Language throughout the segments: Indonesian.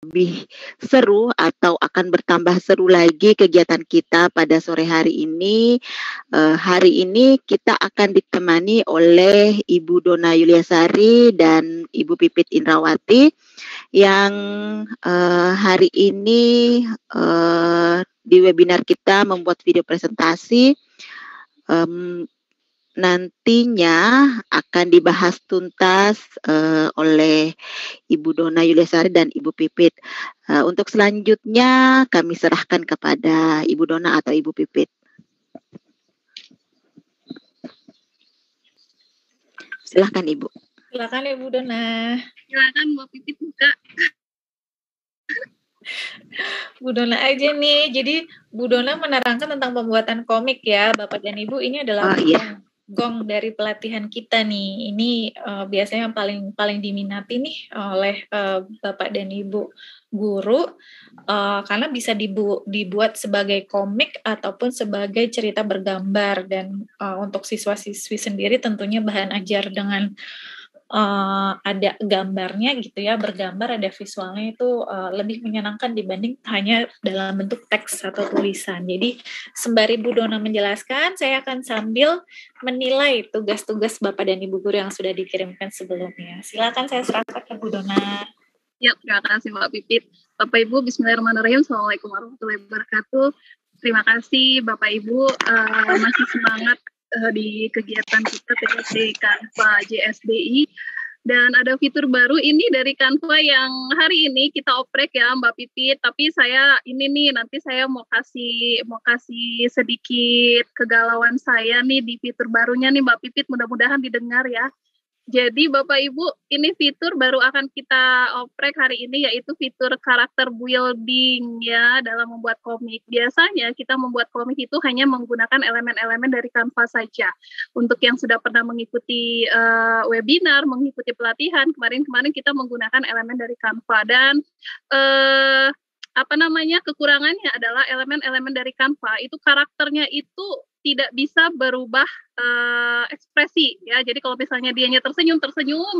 lebih seru atau akan bertambah seru lagi kegiatan kita pada sore hari ini. Hari ini kita akan ditemani oleh Ibu Dona Yuliasari dan Ibu Pipit Indrawati yang hari ini di webinar kita membuat video presentasi. Nantinya akan dibahas tuntas oleh Ibu Dona Yuliasari dan Ibu Pipit. Untuk selanjutnya kami serahkan kepada Ibu Dona atau Ibu Pipit. Silahkan Ibu. Silakan Ibu Dona. Silakan Mbak Pipit buka. Bu Dona aja nih. Jadi Bu Dona menerangkan tentang pembuatan komik ya, Bapak dan Ibu. Ini adalah gong dari pelatihan kita nih. Ini biasanya yang paling diminati nih oleh Bapak dan Ibu guru, karena bisa dibuat sebagai komik ataupun sebagai cerita bergambar. Dan untuk siswa-siswi sendiri tentunya bahan ajar dengan ada gambarnya gitu ya, bergambar, ada visualnya, itu lebih menyenangkan dibanding hanya dalam bentuk teks atau tulisan. Jadi sembari Bu Dona menjelaskan, saya akan sambil menilai tugas-tugas Bapak dan Ibu guru yang sudah dikirimkan sebelumnya. Silakan, saya serahkan ke Bu Dona. Ya, terima kasih Mbak Pipit. Bapak Ibu, bismillahirrahmanirrahim. Assalamualaikum warahmatullahi wabarakatuh. Terima kasih Bapak Ibu, masih semangat di kegiatan kita TSD Canva JSDI, dan ada fitur baru ini dari Canva yang hari ini kita oprek ya Mbak Pipit. Tapi saya ini nih, nanti saya mau kasih sedikit kegalauan saya nih di fitur barunya nih Mbak Pipit, mudah-mudahan didengar ya. Jadi Bapak Ibu, ini fitur baru akan kita oprek hari ini, yaitu fitur karakter building ya dalam membuat komik. Biasanya kita membuat komik itu hanya menggunakan elemen-elemen dari Canva saja. Untuk yang sudah pernah mengikuti webinar, mengikuti pelatihan, kemarin kita menggunakan elemen dari Canva. Dan kekurangannya adalah elemen-elemen dari Canva itu karakternya itu tidak bisa berubah ekspresi ya. Jadi kalau misalnya dianya tersenyum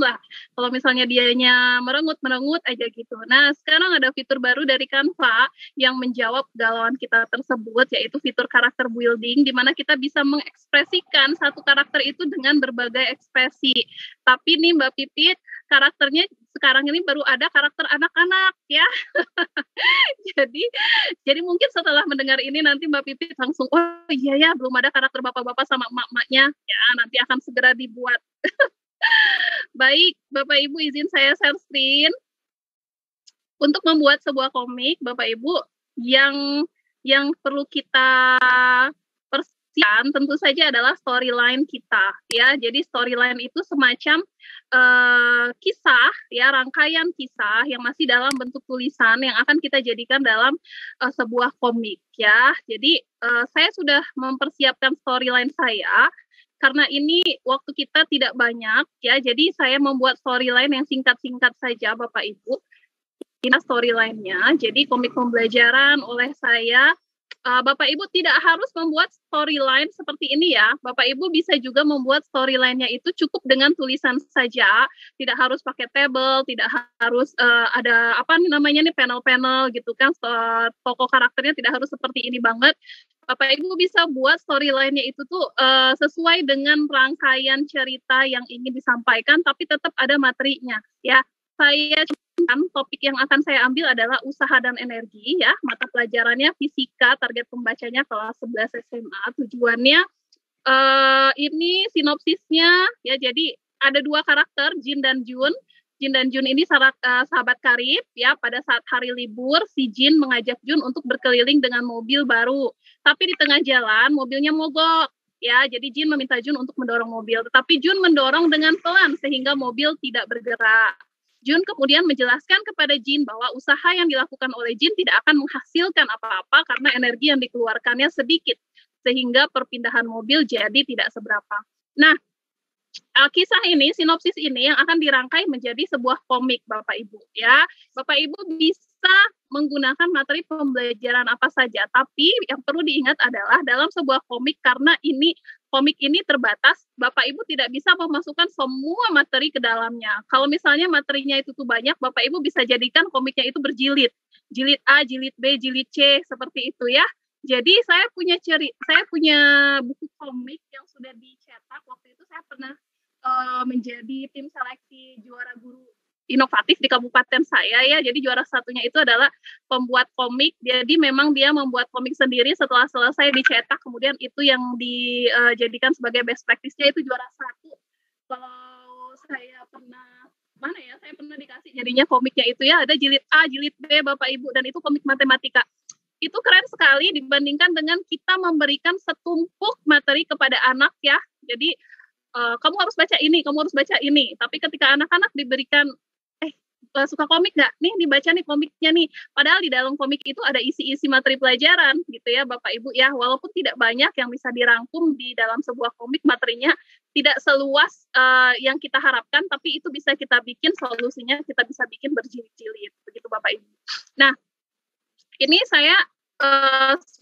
lah, kalau misalnya dianya merengut aja gitu. Nah, sekarang ada fitur baru dari Canva yang menjawab galauan kita tersebut, yaitu fitur karakter building, di mana kita bisa mengekspresikan satu karakter itu dengan berbagai ekspresi. Tapi nih Mbak Pipit, karakternya sekarang ini baru ada karakter anak-anak ya. Jadi mungkin setelah mendengar ini nanti Mbak Pipit langsung, oh iya ya, belum ada karakter bapak-bapak sama emak-emaknya ya, nanti akan segera dibuat. Baik, Bapak Ibu, izin saya share screen. Untuk membuat sebuah komik, Bapak Ibu, yang perlu kita persiapkan tentu saja adalah storyline kita ya. Jadi storyline itu semacam kisah ya, rangkaian kisah yang masih dalam bentuk tulisan yang akan kita jadikan dalam sebuah komik ya. Jadi saya sudah mempersiapkan storyline saya karena ini waktu kita tidak banyak ya. Jadi saya membuat storyline yang singkat-singkat saja Bapak Ibu. Ini storyline-nya. Jadi komik pembelajaran oleh saya. Bapak Ibu tidak harus membuat storyline seperti ini ya. Bapak Ibu bisa juga membuat storyline-nya itu cukup dengan tulisan saja, tidak harus pakai table, tidak harus ada panel-panel gitu kan. Tokoh karakternya tidak harus seperti ini banget. Bapak Ibu bisa buat storyline-nya itu tuh sesuai dengan rangkaian cerita yang ingin disampaikan, tapi tetap ada materinya ya. Saya topik yang akan saya ambil adalah usaha dan energi ya, mata pelajarannya fisika, target pembacanya kelas 11 SMA. Tujuannya ini sinopsisnya ya, jadi ada dua karakter, Jin dan Jun. Jin dan Jun ini sahabat karib ya. Pada saat hari libur, si Jin mengajak Jun untuk berkeliling dengan mobil baru, tapi di tengah jalan mobilnya mogok ya. Jadi Jin meminta Jun untuk mendorong mobil, tetapi Jun mendorong dengan pelan sehingga mobil tidak bergerak. Jun kemudian menjelaskan kepada Jin bahwa usaha yang dilakukan oleh Jin tidak akan menghasilkan apa-apa karena energi yang dikeluarkannya sedikit, sehingga perpindahan mobil jadi tidak seberapa. Nah, kisah ini, sinopsis ini yang akan dirangkai menjadi sebuah komik Bapak Ibu ya. Bapak Ibu bisa menggunakan materi pembelajaran apa saja, tapi yang perlu diingat adalah dalam sebuah komik, karena ini komik ini terbatas, Bapak Ibu tidak bisa memasukkan semua materi ke dalamnya. Kalau misalnya materinya itu tuh banyak, Bapak Ibu bisa jadikan komiknya itu berjilid. Jilid A, jilid B, jilid C, seperti itu ya. Jadi saya punya buku komik yang sudah dicetak. Waktu itu saya pernah menjadi tim seleksi juara guru inovatif di kabupaten saya ya. Jadi juara satunya itu adalah pembuat komik. Jadi memang dia membuat komik sendiri setelah selesai dicetak. Kemudian itu yang dijadikan sebagai best practice-nya itu juara satu. Kalau saya pernah saya pernah dikasih jadinya komiknya itu ya, ada jilid A, jilid B Bapak Ibu, dan itu komik matematika. Itu keren sekali dibandingkan dengan kita memberikan setumpuk materi kepada anak ya. Jadi kamu harus baca ini, kamu harus baca ini. Tapi ketika anak-anak diberikan suka komik nggak? Nih dibaca nih komiknya nih. Padahal di dalam komik itu ada isi-isi materi pelajaran gitu ya Bapak Ibu ya. Walaupun tidak banyak yang bisa dirangkum di dalam sebuah komik, materinya tidak seluas yang kita harapkan, tapi itu bisa kita bikin solusinya, kita bisa bikin berjilid-jilid begitu Bapak Ibu. Nah, ini saya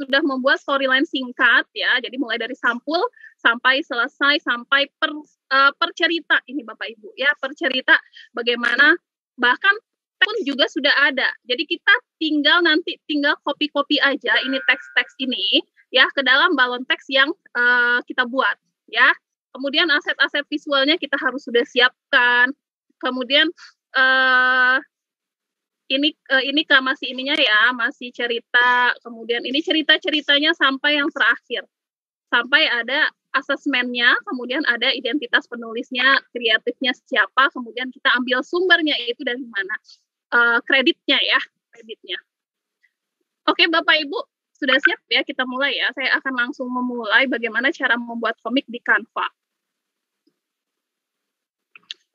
sudah membuat storyline singkat ya. Jadi mulai dari sampul sampai selesai sampai per cerita ini Bapak Ibu ya, per cerita bagaimana. Bahkan pun juga sudah ada. Jadi kita tinggal copy aja ini teks-teks ini ya ke dalam balon teks yang kita buat ya. Kemudian aset-aset visualnya kita harus sudah siapkan. Kemudian ini masih ininya ya, masih cerita. Kemudian ini cerita-ceritanya sampai yang terakhir. Sampai ada asesmennya, kemudian ada identitas penulisnya, kreatifnya siapa, kemudian kita ambil sumbernya itu dari mana, kreditnya ya, kreditnya. Oke Bapak Ibu, sudah siap ya kita mulai ya. Saya akan langsung memulai bagaimana cara membuat komik di Canva.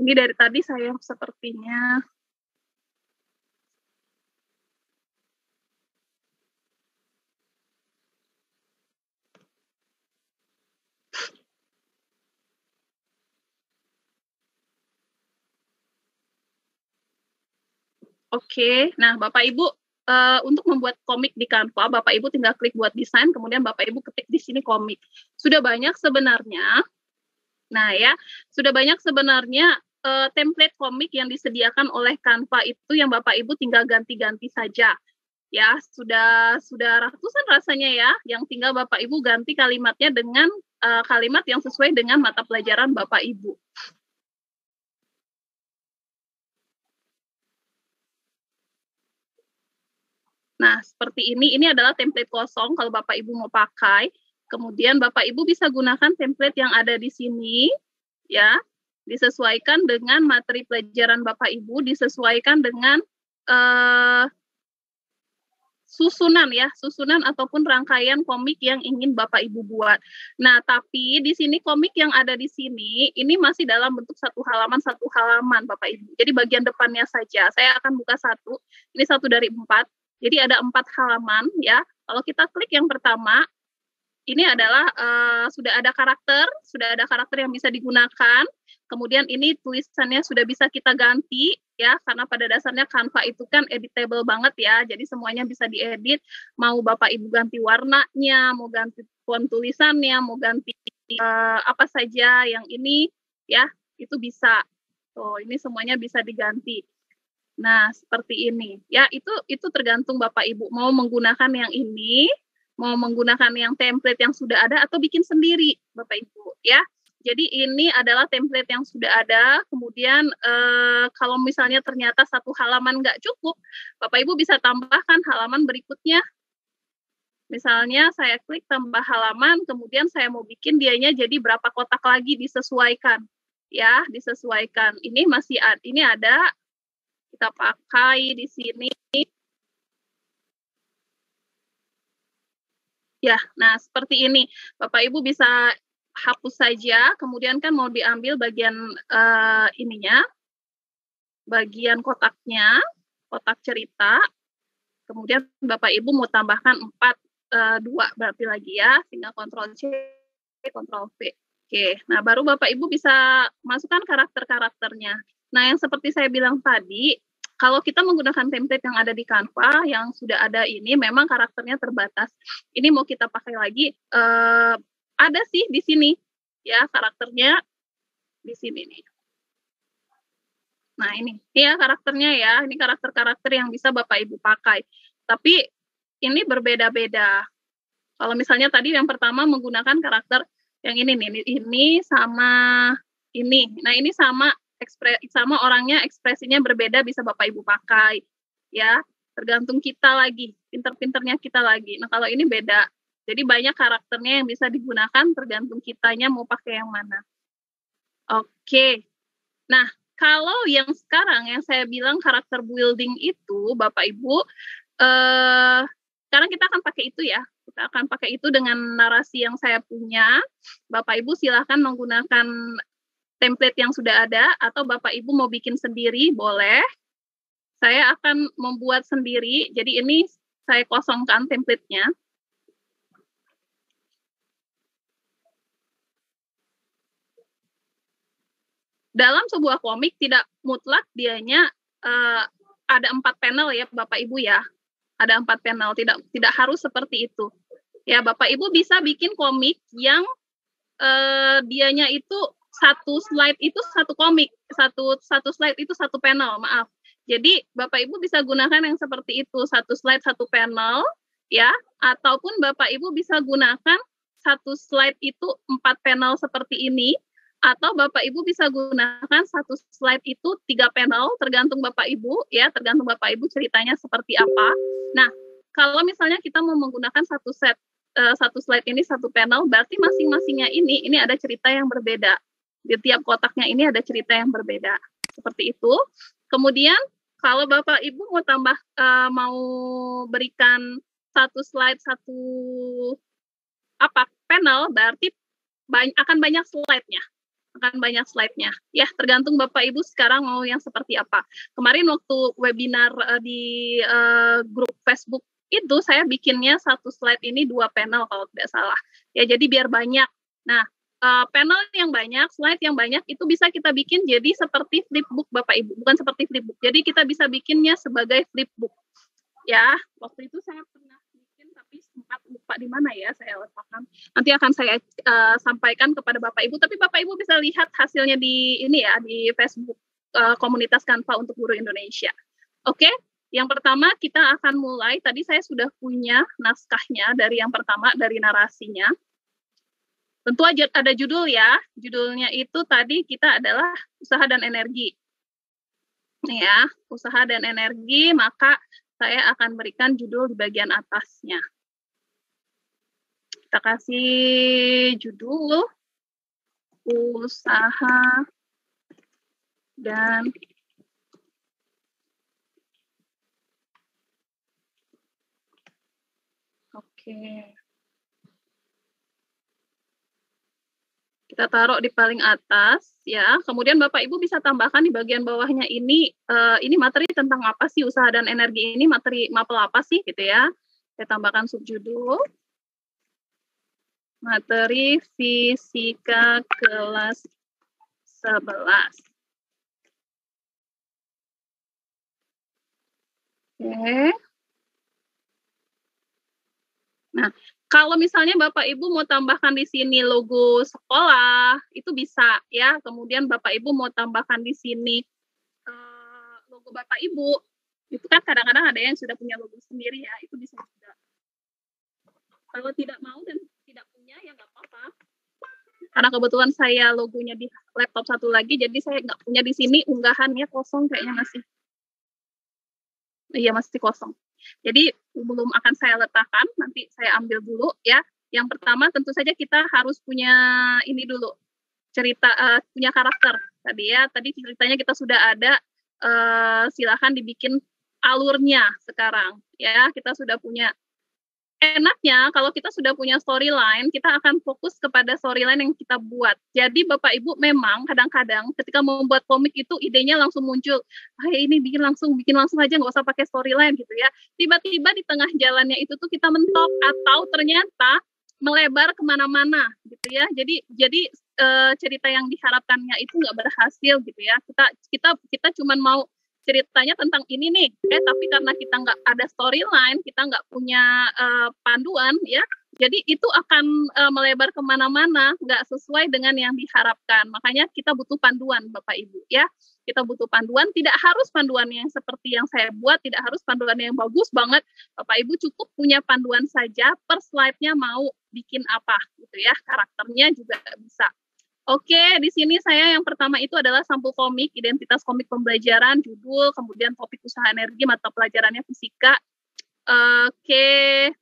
Ini dari tadi saya sepertinya Oke, nah Bapak Ibu untuk membuat komik di Canva, Bapak Ibu tinggal klik buat desain, kemudian Bapak Ibu ketik di sini komik. Sudah banyak sebenarnya, template komik yang disediakan oleh Canva itu yang Bapak Ibu tinggal ganti-ganti saja. Ya, sudah ratusan rasanya ya, yang tinggal Bapak Ibu ganti kalimatnya dengan kalimat yang sesuai dengan mata pelajaran Bapak Ibu. Nah, seperti ini adalah template kosong kalau Bapak Ibu mau pakai. Kemudian Bapak Ibu bisa gunakan template yang ada di sini, ya. Disesuaikan dengan materi pelajaran Bapak Ibu, disesuaikan dengan susunan ataupun rangkaian komik yang ingin Bapak Ibu buat. Nah, tapi di sini komik yang ada di sini, ini masih dalam bentuk satu halaman Bapak Ibu. Jadi bagian depannya saja, saya akan buka satu, ini 1 dari 4. Jadi ada 4 halaman ya. Kalau kita klik yang pertama, ini adalah sudah ada karakter yang bisa digunakan. Kemudian ini tulisannya sudah bisa kita ganti ya, karena pada dasarnya Canva itu kan editable banget ya. Jadi semuanya bisa diedit. Mau Bapak Ibu ganti warnanya, mau ganti font tulisannya, mau ganti apa saja yang ini ya, itu bisa. Tuh, ini semuanya bisa diganti. Nah, seperti ini. Ya, itu tergantung Bapak Ibu mau menggunakan yang ini, mau menggunakan yang template yang sudah ada atau bikin sendiri, Bapak Ibu, ya. Jadi ini adalah template yang sudah ada. Kemudian kalau misalnya ternyata satu halaman nggak cukup, Bapak Ibu bisa tambahkan halaman berikutnya. Misalnya saya klik tambah halaman, kemudian saya mau bikin dianya jadi berapa kotak lagi, disesuaikan. Ya, disesuaikan. Ini ada kita pakai di sini. Ya, nah seperti ini. Bapak Ibu bisa hapus saja, kemudian kan mau diambil bagian ininya, bagian kotaknya, kotak cerita. Kemudian Bapak Ibu mau tambahkan 2 berarti lagi ya, tinggal Ctrl+C, Ctrl+V. Oke, nah baru Bapak Ibu bisa masukkan karakter-karakternya. Nah, yang seperti saya bilang tadi, kalau kita menggunakan template yang ada di Canva, yang sudah ada ini, memang karakternya terbatas. Ini mau kita pakai lagi, ada sih di sini. Ya, karakternya di sini nih. Nah, ini ya karakternya ya. Ini karakter-karakter yang bisa Bapak Ibu pakai. Tapi ini berbeda-beda. Kalau misalnya tadi yang pertama menggunakan karakter yang ini nih, ini sama ini. Nah, ini sama orangnya, ekspresinya berbeda, bisa Bapak Ibu pakai. Ya, tergantung kita lagi, pinter-pinternya kita lagi. Nah, kalau ini beda. Jadi banyak karakternya yang bisa digunakan, tergantung kitanya mau pakai yang mana. Oke. Nah, kalau yang sekarang yang saya bilang karakter building itu, Bapak Ibu, sekarang kita akan pakai itu ya. Kita akan pakai itu dengan narasi yang saya punya. Bapak Ibu silahkan menggunakan template yang sudah ada, atau Bapak Ibu mau bikin sendiri, boleh. Saya akan membuat sendiri, jadi ini saya kosongkan template-nya. Dalam sebuah komik tidak mutlak dianya ada 4 panel ya Bapak Ibu ya. Ada 4 panel, tidak harus seperti itu. Ya, Bapak Ibu bisa bikin komik yang dianya itu satu slide itu satu komik, satu slide itu satu panel, maaf. Jadi Bapak Ibu bisa gunakan yang seperti itu, satu slide satu panel ya, ataupun Bapak Ibu bisa gunakan satu slide itu 4 panel seperti ini, atau Bapak Ibu bisa gunakan satu slide itu 3 panel, tergantung Bapak Ibu ya, tergantung Bapak Ibu ceritanya seperti apa. Nah, kalau misalnya kita mau menggunakan satu slide ini satu panel, berarti masing-masingnya ini ada cerita yang berbeda. Di tiap kotaknya ini ada cerita yang berbeda. Seperti itu. Kemudian kalau Bapak Ibu mau tambah mau berikan satu slide satu panel, berarti akan banyak slide-nya. Akan banyak slide-nya. Ya, tergantung Bapak Ibu sekarang mau yang seperti apa. Kemarin waktu webinar di grup Facebook itu saya bikinnya satu slide ini 2 panel kalau tidak salah. Ya, jadi biar banyak. Nah, panel yang banyak, slide yang banyak itu bisa kita bikin jadi seperti flipbook Bapak Ibu, bukan seperti flipbook. Jadi kita bisa bikinnya sebagai flipbook. Ya, waktu itu saya pernah bikin tapi sempat lupa di mana ya saya letakkan. Nanti akan saya sampaikan kepada Bapak Ibu, tapi Bapak Ibu bisa lihat hasilnya di ini ya, di Facebook komunitas Canva untuk Guru Indonesia. Oke? Yang pertama kita akan mulai, tadi saya sudah punya naskahnya dari yang pertama, dari narasinya. Tentu aja ada judul ya, judulnya itu tadi kita adalah usaha dan energi. Ya, usaha dan energi, maka saya akan berikan judul di bagian atasnya. Kita kasih judul usaha dan kita taruh di paling atas ya. Kemudian Bapak Ibu bisa tambahkan di bagian bawahnya ini materi tentang apa sih usaha dan energi ini, materi mapel apa sih gitu ya. Saya tambahkan subjudul materi fisika kelas 11. Oke. Nah, kalau misalnya Bapak Ibu mau tambahkan di sini logo sekolah, itu bisa ya. Kemudian Bapak Ibu mau tambahkan di sini logo Bapak Ibu, itu kan kadang-kadang ada yang sudah punya logo sendiri ya, itu bisa juga. Kalau tidak mau dan tidak punya ya nggak apa-apa. Karena kebetulan saya logonya di laptop satu lagi, jadi saya nggak punya di sini, unggahannya kosong kayaknya masih. Iya, masih kosong. Jadi belum akan saya letakkan, nanti saya ambil dulu ya. Yang pertama tentu saja kita harus punya ini dulu, cerita, punya karakter tadi ya. Tadi ceritanya kita sudah ada, silahkan dibikin alurnya sekarang ya. Kita sudah punya. Enaknya kalau kita sudah punya storyline, kita akan fokus kepada storyline yang kita buat. Jadi Bapak Ibu memang kadang-kadang ketika membuat komik itu idenya langsung muncul, ini bikin langsung aja, nggak usah pakai storyline gitu ya. Tiba-tiba di tengah jalannya itu tuh kita mentok atau ternyata melebar kemana-mana gitu ya. Jadi cerita yang diharapkannya itu nggak berhasil gitu ya. Kita cuman mau ceritanya tentang ini nih, tapi karena kita nggak ada storyline, kita nggak punya panduan ya, Jadi itu akan melebar kemana-mana, nggak sesuai dengan yang diharapkan. Makanya kita butuh panduan, Bapak Ibu ya. Kita butuh panduan, tidak harus panduan yang seperti yang saya buat, tidak harus panduan yang bagus banget. Bapak Ibu cukup punya panduan saja, per slide-nya mau bikin apa gitu ya, karakternya juga bisa. Oke, di sini saya yang pertama itu adalah sampul komik, identitas komik pembelajaran, judul, kemudian topik usaha energi, mata pelajarannya fisika. Oke.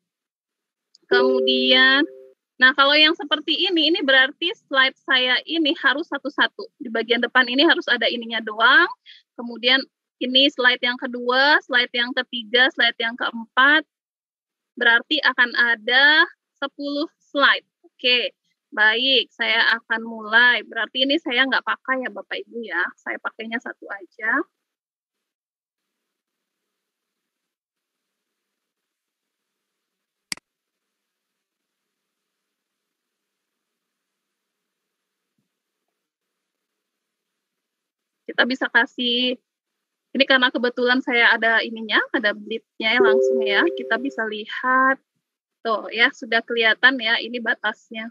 Kemudian, nah kalau yang seperti ini berarti slide saya ini harus satu-satu. Di bagian depan ini harus ada ininya doang. Kemudian ini slide yang kedua, slide yang ketiga, slide yang keempat. Berarti akan ada 10 slide. Oke, baik. Saya akan mulai. Berarti ini saya nggak pakai ya Bapak Ibu ya. Saya pakainya satu aja. Kita bisa kasih, ini karena kebetulan saya ada ininya, ada blitnya langsung ya, kita bisa lihat, tuh ya, sudah kelihatan ya, ini batasnya.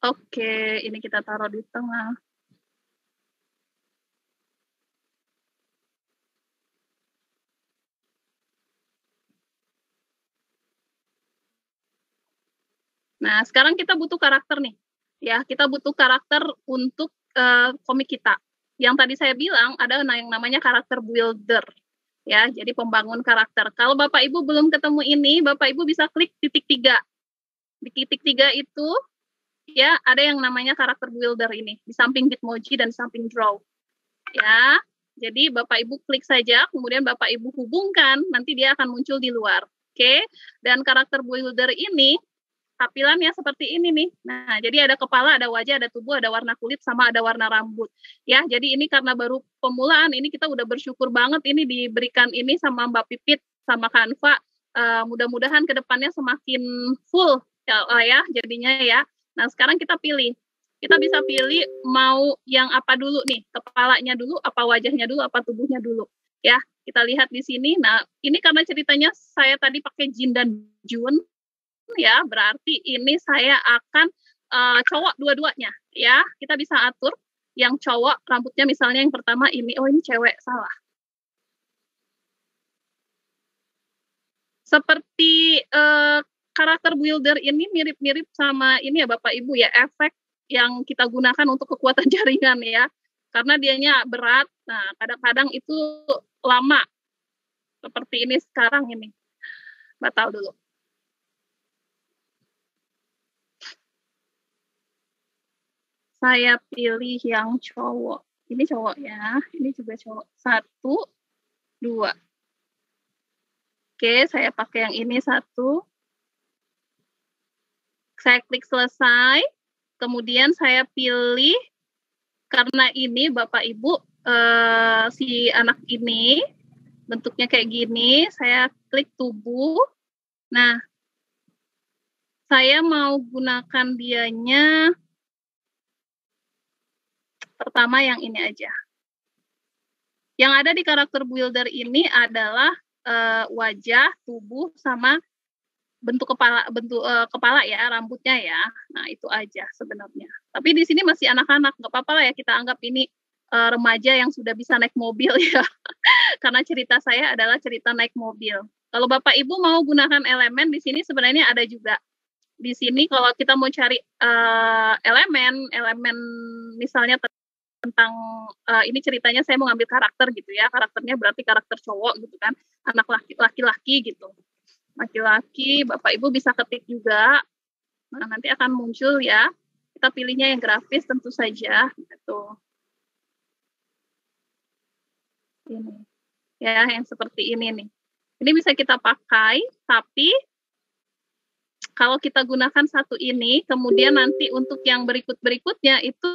Oke, ini kita taruh di tengah. Nah, sekarang kita butuh karakter nih. Ya, kita butuh karakter untuk komik kita. Yang tadi saya bilang ada yang namanya karakter builder. Ya, jadi pembangun karakter. Kalau Bapak Ibu belum ketemu ini, Bapak Ibu bisa klik titik 3. Di titik 3 itu ya ada yang namanya karakter builder ini di samping Bitmoji dan di samping Draw. Ya, jadi Bapak Ibu klik saja, kemudian Bapak Ibu hubungkan, nanti dia akan muncul di luar. Oke, dan karakter builder ini tampilannya seperti ini nih. Nah, jadi ada kepala, ada wajah, ada tubuh, ada warna kulit, sama ada warna rambut. Ya, jadi ini karena baru pemulaan, ini kita udah bersyukur banget ini diberikan ini sama Mbak Pipit, sama Canva. Mudah-mudahan ke depannya semakin full ya jadinya ya. Nah, sekarang kita pilih. Kita bisa pilih mau yang apa dulu nih, kepalanya dulu, apa wajahnya dulu, apa tubuhnya dulu. Ya, kita lihat di sini. Nah, ini karena ceritanya saya tadi pakai Jin dan Jun, ya berarti ini saya akan cowok dua-duanya ya, kita bisa atur yang cowok rambutnya misalnya yang pertama ini, oh ini cewek, salah. Seperti karakter builder ini mirip-mirip sama ini ya Bapak Ibu ya, efek yang kita gunakan untuk kekuatan jaringan ya, karena dianya berat. Nah kadang-kadang itu lama seperti ini sekarang ini. Batal dulu. Saya pilih yang cowok. Ini cowok ya, ini juga cowok. 1, 2. Oke, saya pakai yang ini 1. Saya klik selesai. Kemudian saya pilih, karena ini Bapak Ibu, si anak ini bentuknya kayak gini, saya klik tubuh. Nah, saya mau gunakan dianya pertama yang ini aja. Yang ada di karakter builder ini adalah wajah, tubuh, sama bentuk kepala ya, rambutnya ya. Nah itu aja sebenarnya. Tapi di sini masih anak-anak, nggak apa-apa lah ya, kita anggap ini remaja yang sudah bisa naik mobil ya. Karena cerita saya adalah cerita naik mobil. Kalau Bapak Ibu mau gunakan elemen, di sini sebenarnya ada juga. Di sini kalau kita mau cari elemen misalnya tentang ini ceritanya saya mau ngambil karakter gitu ya, karakternya berarti karakter cowok gitu kan, anak laki-laki gitu, laki-laki, Bapak Ibu bisa ketik juga. Nah nanti akan muncul ya, kita pilihnya yang grafis tentu saja gitu, ini ya, yang seperti ini nih. Ini bisa kita pakai, tapi kalau kita gunakan satu ini, kemudian nanti untuk yang berikutnya itu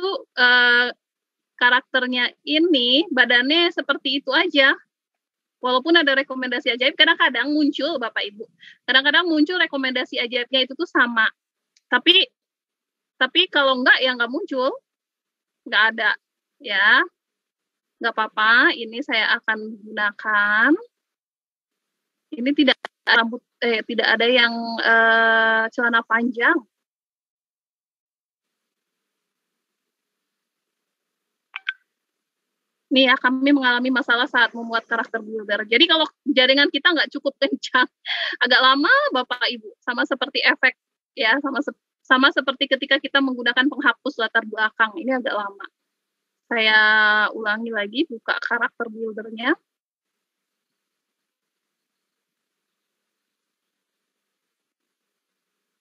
karakternya ini badannya seperti itu aja. Walaupun ada rekomendasi ajaib, kadang-kadang muncul Bapak Ibu. Kadang-kadang muncul rekomendasi ajaibnya itu tuh sama. Tapi Tapi kalau enggak ya nggak muncul, nggak ada ya. Nggak apa-apa, ini saya akan gunakan. Ini tidak rambut, tidak ada yang celana panjang. Nih ya, kami mengalami masalah saat membuat karakter builder. Jadi kalau jaringan kita nggak cukup kencang, agak lama Bapak Ibu, sama seperti efek ya, sama seperti ketika kita menggunakan penghapus latar belakang, ini agak lama. Saya ulangi lagi, buka karakter buildernya.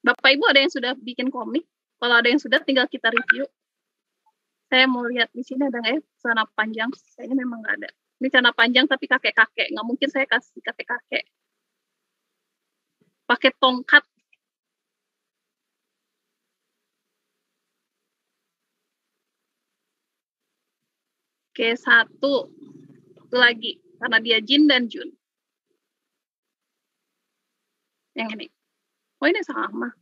Bapak Ibu ada yang sudah bikin komik? Kalau ada yang sudah, tinggal kita review. Saya mau lihat di sini ada nggak ya celana panjang? Kayaknya memang nggak ada. Ini celana panjang tapi kakek-kakek. Nggak mungkin saya kasih kakek-kakek. Pakai tongkat. Oke, satu lagi. Karena dia Jin dan Jun. Yang ini. Oh, ini sama.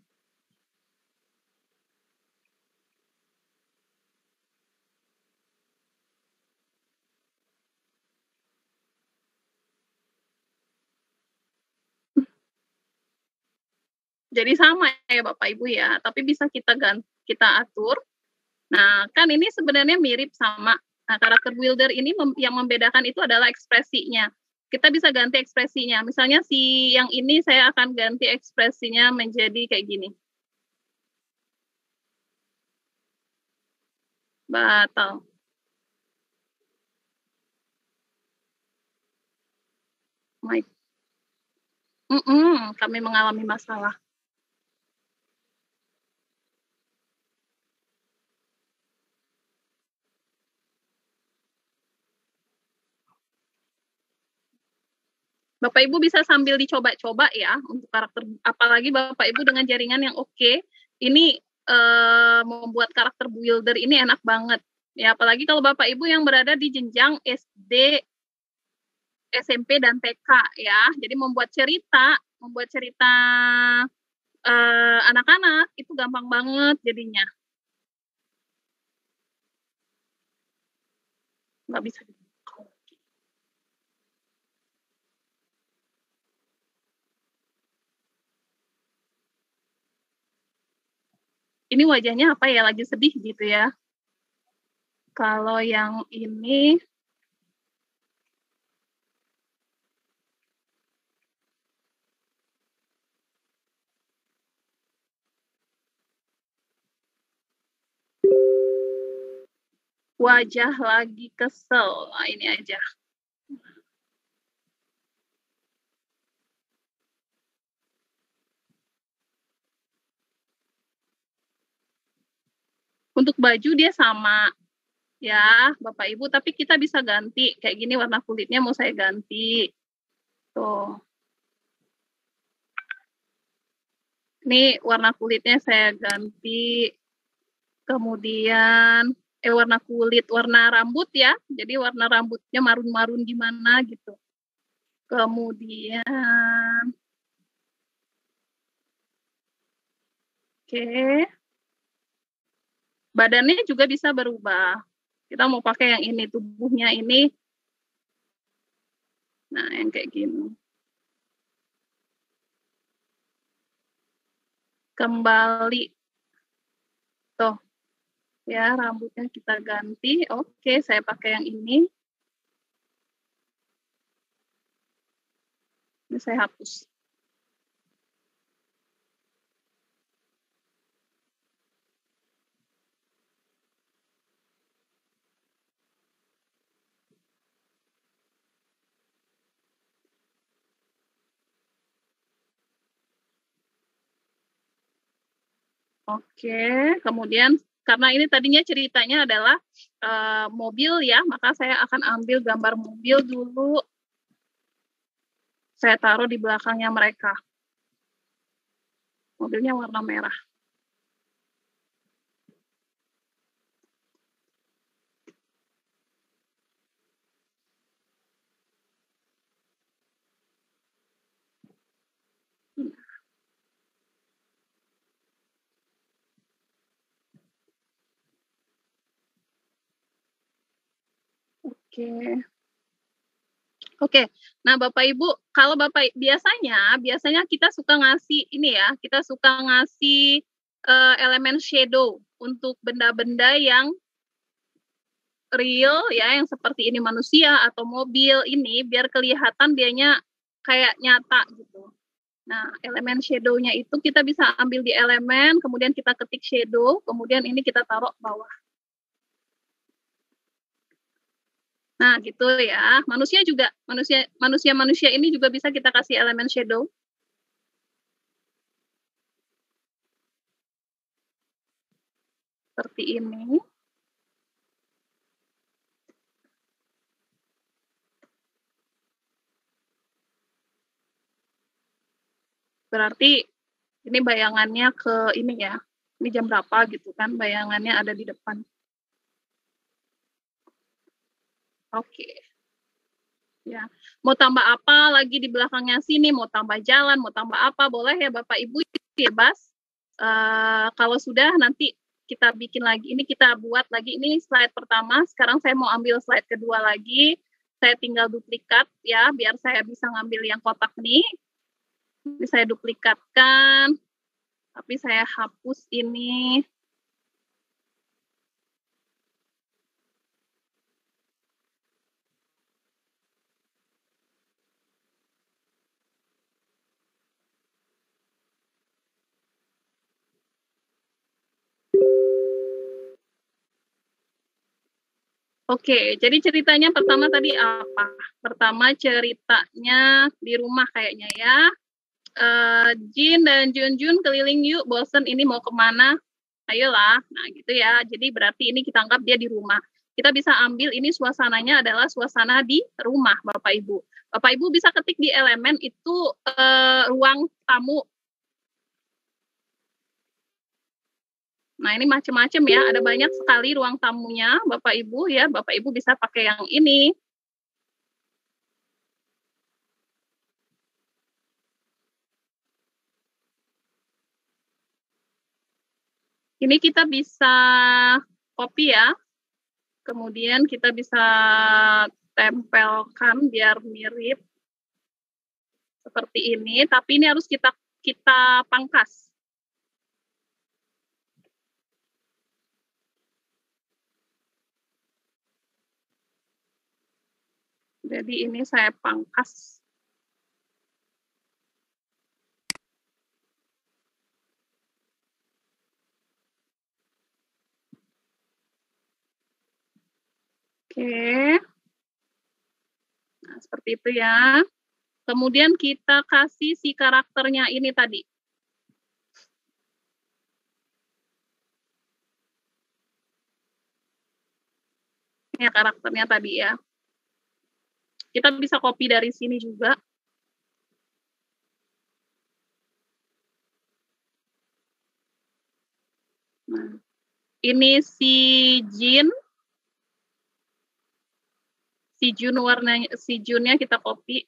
Jadi sama ya Bapak Ibu ya, tapi bisa kita atur. Nah, kan ini sebenarnya mirip sama. Nah, karakter builder ini yang membedakan itu adalah ekspresinya. Kita bisa ganti ekspresinya. Misalnya si yang ini saya akan ganti ekspresinya menjadi kayak gini. Batal. Kami mengalami masalah. Bapak Ibu bisa sambil dicoba-coba ya untuk karakter, apalagi Bapak Ibu dengan jaringan yang oke, ini membuat karakter builder ini enak banget. Ya, apalagi kalau Bapak Ibu yang berada di jenjang SD, SMP dan TK ya. Jadi membuat cerita anak-anak itu gampang banget jadinya. Nggak bisa. Ini wajahnya apa ya, lagi sedih gitu ya. Kalau yang ini wajah lagi kesel. Nah, ini aja. Untuk baju dia sama ya Bapak Ibu, tapi kita bisa ganti kayak gini, warna kulitnya mau saya ganti tuh, ini warna kulitnya saya ganti, kemudian warna kulit, warna rambut ya, jadi warna rambutnya marun-marun gimana gitu, kemudian oke, badannya juga bisa berubah, kita mau pakai yang ini, tubuhnya ini, nah yang kayak gini. Kembali tuh ya, rambutnya kita ganti. Oke, saya pakai yang ini saya hapus. Oke, kemudian karena ini tadinya ceritanya adalah mobil ya, maka saya akan ambil gambar mobil dulu. Saya taruh di belakangnya mereka. Mobilnya warna merah. Oke. Nah, Bapak Ibu, kalau biasanya kita suka ngasih ini ya, kita suka ngasih elemen shadow untuk benda-benda yang real ya, yang seperti ini manusia atau mobil ini, biar kelihatan dianya kayak nyata gitu. Nah, elemen shadow-nya itu kita bisa ambil di elemen, kemudian kita ketik shadow, kemudian ini kita taruh bawah. Nah, gitu ya. Manusia ini juga bisa kita kasih elemen shadow. Seperti ini. Berarti ini bayangannya ke ini ya. Ini jam berapa gitu kan, bayangannya ada di depan. Oke. Ya, mau tambah apa lagi di belakangnya sini, mau tambah jalan, mau tambah apa, boleh ya Bapak Ibu, bebas. Kalau sudah nanti kita bikin lagi, ini kita buat lagi, ini slide pertama, sekarang saya mau ambil slide kedua lagi, saya tinggal duplikat ya, biar saya bisa ngambil yang kotak nih. Ini saya duplikatkan, tapi saya hapus ini. Oke, jadi ceritanya pertama tadi apa? Pertama ceritanya di rumah kayaknya ya. Jin dan Junjun keliling yuk, bosen ini mau kemana? Ayolah, nah gitu ya. Jadi berarti ini kita anggap dia di rumah. Kita bisa ambil ini suasananya adalah suasana di rumah, Bapak Ibu. Bapak Ibu bisa ketik di elemen itu ruang tamu. Nah, ini macam-macam ya, ada banyak sekali ruang tamunya, Bapak Ibu ya. Bapak Ibu bisa pakai yang ini. Ini kita bisa copy ya. Kemudian kita bisa tempelkan biar mirip seperti ini, tapi ini harus kita pangkas. Jadi ini saya pangkas. Oke. Nah, seperti itu ya. Kemudian kita kasih si karakternya ini tadi. Ini karakternya tadi ya. Kita bisa copy dari sini juga. Nah, ini si Jin. Si Junnya kita copy.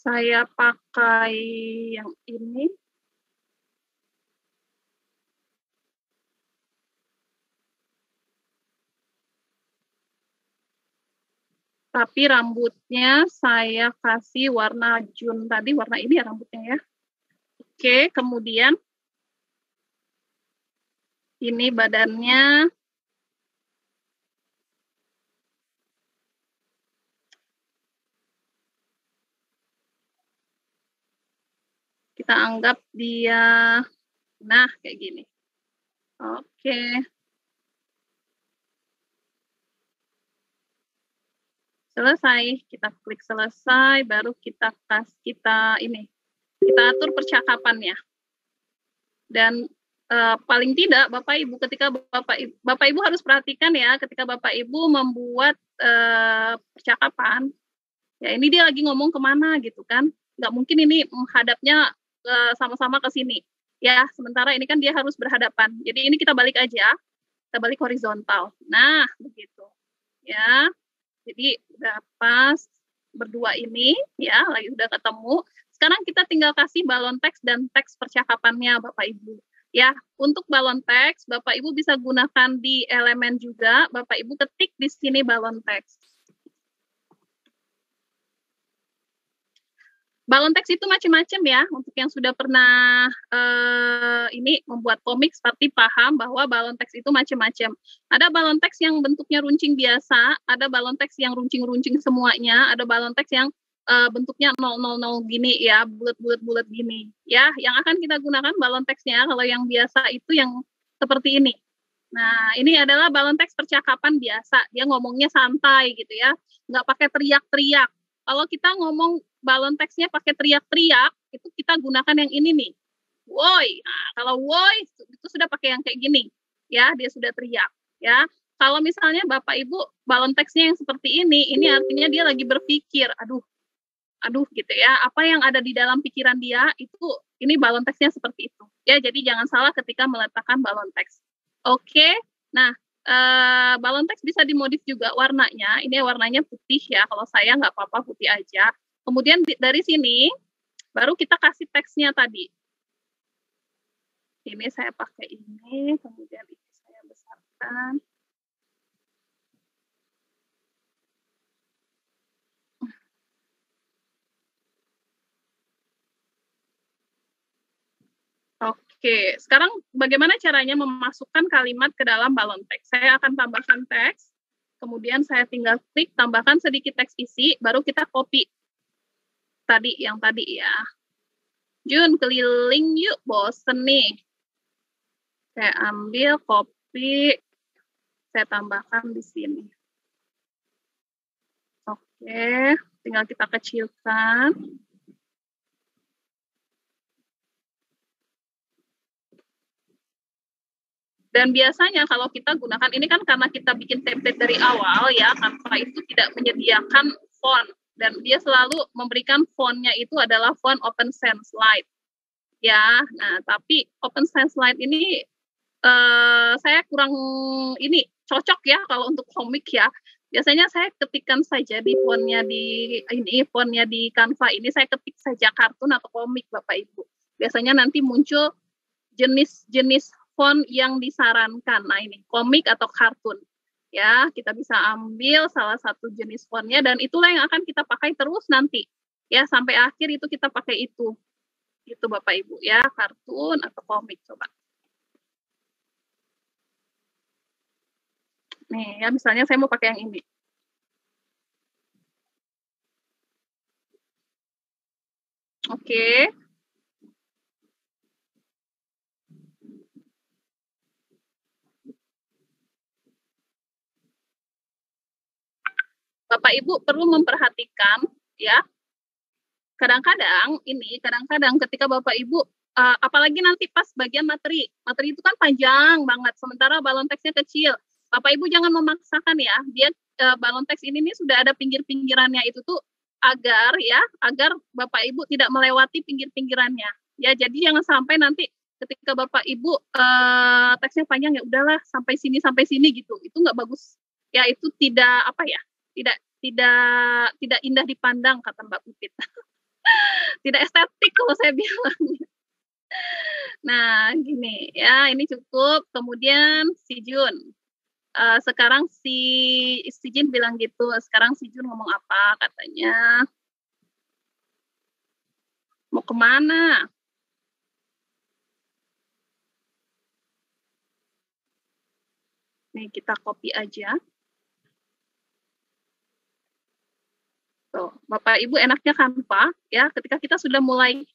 Saya pakai yang ini. Tapi rambutnya saya kasih warna Jun tadi, warna ini ya rambutnya ya. Oke, kemudian ini badannya. Kita anggap dia, nah kayak gini. Oke. Selesai, kita klik selesai, baru kita atur percakapannya. Dan paling tidak Bapak Ibu, ketika Bapak Ibu harus perhatikan ya, ketika Bapak Ibu membuat percakapan, ya ini dia lagi ngomong kemana gitu kan, nggak mungkin ini menghadapnya sama-sama ke sini. Ya, sementara ini kan dia harus berhadapan. Jadi ini kita balik aja, kita balik horizontal. Nah, begitu. Ya. Jadi udah pas berdua ini ya, lagi udah ketemu. Sekarang kita tinggal kasih balon teks dan teks percakapannya Bapak Ibu. Ya, untuk balon teks, Bapak Ibu bisa gunakan di elemen juga. Bapak Ibu ketik di sini balon teks. Balon teks itu macam-macam ya. Untuk yang sudah pernah ini membuat komik, pasti paham bahwa balon teks itu macam-macam. Ada balon teks yang bentuknya runcing biasa, ada balon teks yang runcing-runcing semuanya, ada balon teks yang bentuknya 000 gini ya, bulat-bulat gini. Ya, yang akan kita gunakan balon teksnya kalau yang biasa itu yang seperti ini. Nah, ini adalah balon teks percakapan biasa. Dia ngomongnya santai gitu ya, nggak pakai teriak-teriak. Kalau kita ngomong balon teksnya pakai teriak-teriak, itu kita gunakan yang ini nih. Woi. Nah, kalau woi itu sudah pakai yang kayak gini. Ya, dia sudah teriak, ya. Kalau misalnya Bapak Ibu balon teksnya yang seperti ini artinya dia lagi berpikir, aduh gitu ya. Apa yang ada di dalam pikiran dia itu ini balon teksnya seperti itu. Ya, jadi jangan salah ketika meletakkan balon teks. Oke. Nah, balon teks bisa dimodif juga warnanya. Ini warnanya putih ya. Kalau saya nggak apa-apa putih aja. Kemudian dari sini baru kita kasih teksnya tadi. Ini saya pakai ini, kemudian ini saya besarkan. Oke, sekarang bagaimana caranya memasukkan kalimat ke dalam balon teks? Saya akan tambahkan teks, kemudian saya tinggal klik, tambahkan sedikit teks isi, baru kita copy. Yang tadi ya. Jun, keliling yuk, bosen nih. Saya ambil, copy, saya tambahkan di sini. Oke, tinggal kita kecilkan. Dan biasanya kalau kita gunakan, ini kan karena kita bikin template dari awal ya, Canva itu tidak menyediakan font. Dan dia selalu memberikan fontnya itu adalah font Open Sans Light. Ya, nah tapi Open Sans Light ini saya kurang ini cocok ya kalau untuk komik ya. Biasanya saya ketikkan saja di fontnya di Canva ini, saya ketik saja kartun atau komik Bapak Ibu. Biasanya nanti muncul jenis-jenis font yang disarankan. Nah ini komik atau kartun. Ya, kita bisa ambil salah satu jenis fontnya dan itulah yang akan kita pakai terus nanti. Ya, sampai akhir itu kita pakai itu. Itu Bapak Ibu ya, kartun atau komik coba. Nih ya, misalnya saya mau pakai yang ini. Oke. Bapak Ibu perlu memperhatikan ya. Kadang-kadang ketika Bapak Ibu apalagi nanti pas bagian materi itu kan panjang banget, sementara balon teksnya kecil. Bapak Ibu jangan memaksakan ya. Dia balon teks ini nih sudah ada pinggir-pinggirannya itu tuh agar Bapak Ibu tidak melewati pinggir-pinggirannya. Ya, jadi jangan sampai nanti ketika Bapak Ibu teksnya panjang ya udahlah sampai sini gitu. Itu nggak bagus. Ya, itu tidak tidak indah dipandang kata Mbak Pipit. Tidak estetik kalau saya bilang. Nah, gini ya, ini cukup. Kemudian si Jun. Sekarang si Jin bilang gitu. Sekarang si Jun ngomong apa katanya? Mau kemana? Nih, kita copy aja. Tuh, Bapak Ibu enaknya Canva ya, ketika kita sudah mulai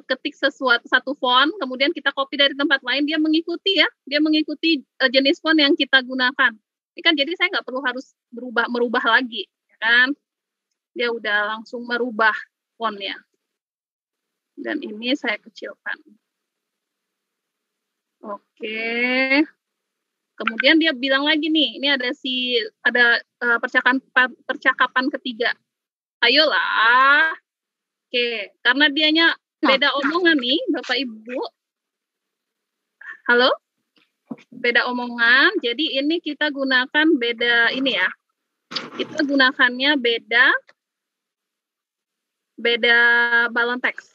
ketik satu font, kemudian kita copy dari tempat lain, dia mengikuti jenis font yang kita gunakan. Ini kan jadi saya nggak perlu harus merubah lagi, ya kan? Dia udah langsung merubah fontnya. Dan ini saya kecilkan. Oke. Kemudian dia bilang lagi nih, ini ada percakapan ketiga. Ayolah. Oke, karena dianya beda omongan nih, Bapak Ibu. Halo? Beda omongan, jadi ini kita gunakan beda ini ya. Kita gunakannya beda beda balon teks.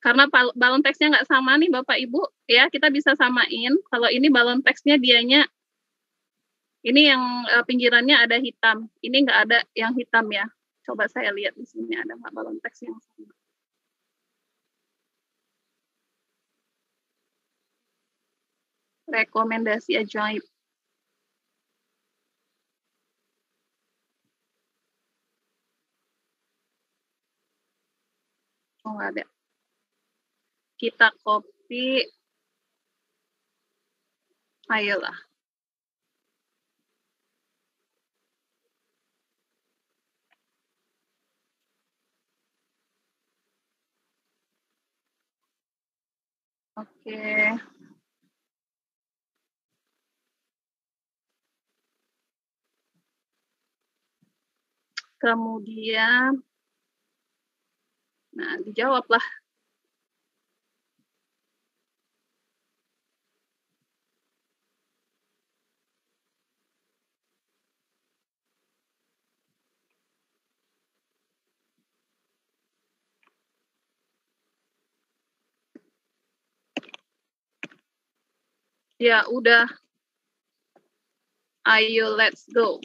Karena balon teksnya nggak sama nih Bapak Ibu, ya kita bisa samain. Kalau ini balon teksnya dianya, ini yang pinggirannya ada hitam, ini nggak ada yang hitam ya. Coba saya lihat di sini ada nggak balon teks yang sama. Rekomendasi ajaib. Oh nggak ada. Kita copy. Ayolah. Oke. Kemudian, nah dijawablah. Ya udah. Ayo let's go.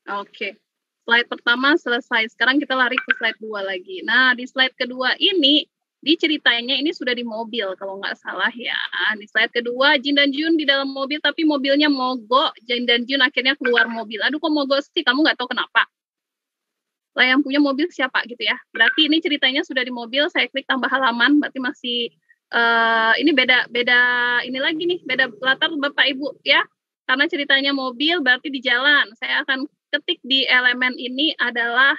Oke. Slide pertama selesai. Sekarang kita lari ke slide 2 lagi. Nah, di slide kedua ini, di ceritanya ini sudah di mobil, kalau nggak salah ya. Di slide kedua, Jin dan Jun di dalam mobil, tapi mobilnya mogok. Jin dan Jun akhirnya keluar mobil. Aduh, kok mogok sih? Kamu nggak tahu kenapa. Lah yang punya mobil siapa gitu ya. Berarti ini ceritanya sudah di mobil, saya klik tambah halaman, berarti masih, ini beda ini lagi nih, beda latar Bapak Ibu ya. Karena ceritanya mobil, berarti di jalan. Saya akan ketik di elemen ini adalah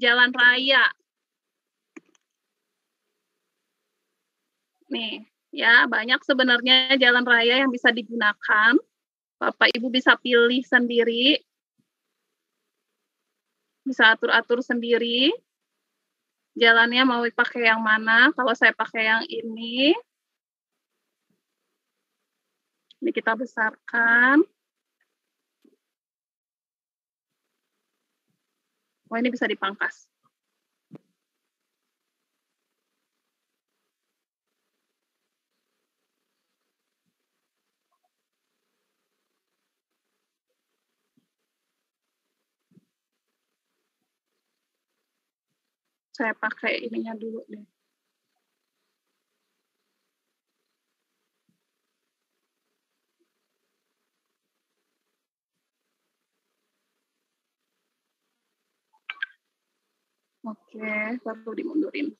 jalan raya. Nih, ya banyak sebenarnya jalan raya yang bisa digunakan. Bapak Ibu bisa pilih sendiri. Bisa atur-atur sendiri. Jalannya mau pakai yang mana? Kalau saya pakai yang ini. Ini kita besarkan. Oh, ini bisa dipangkas. Saya pakai ininya dulu deh. Oke, baru dimundurin.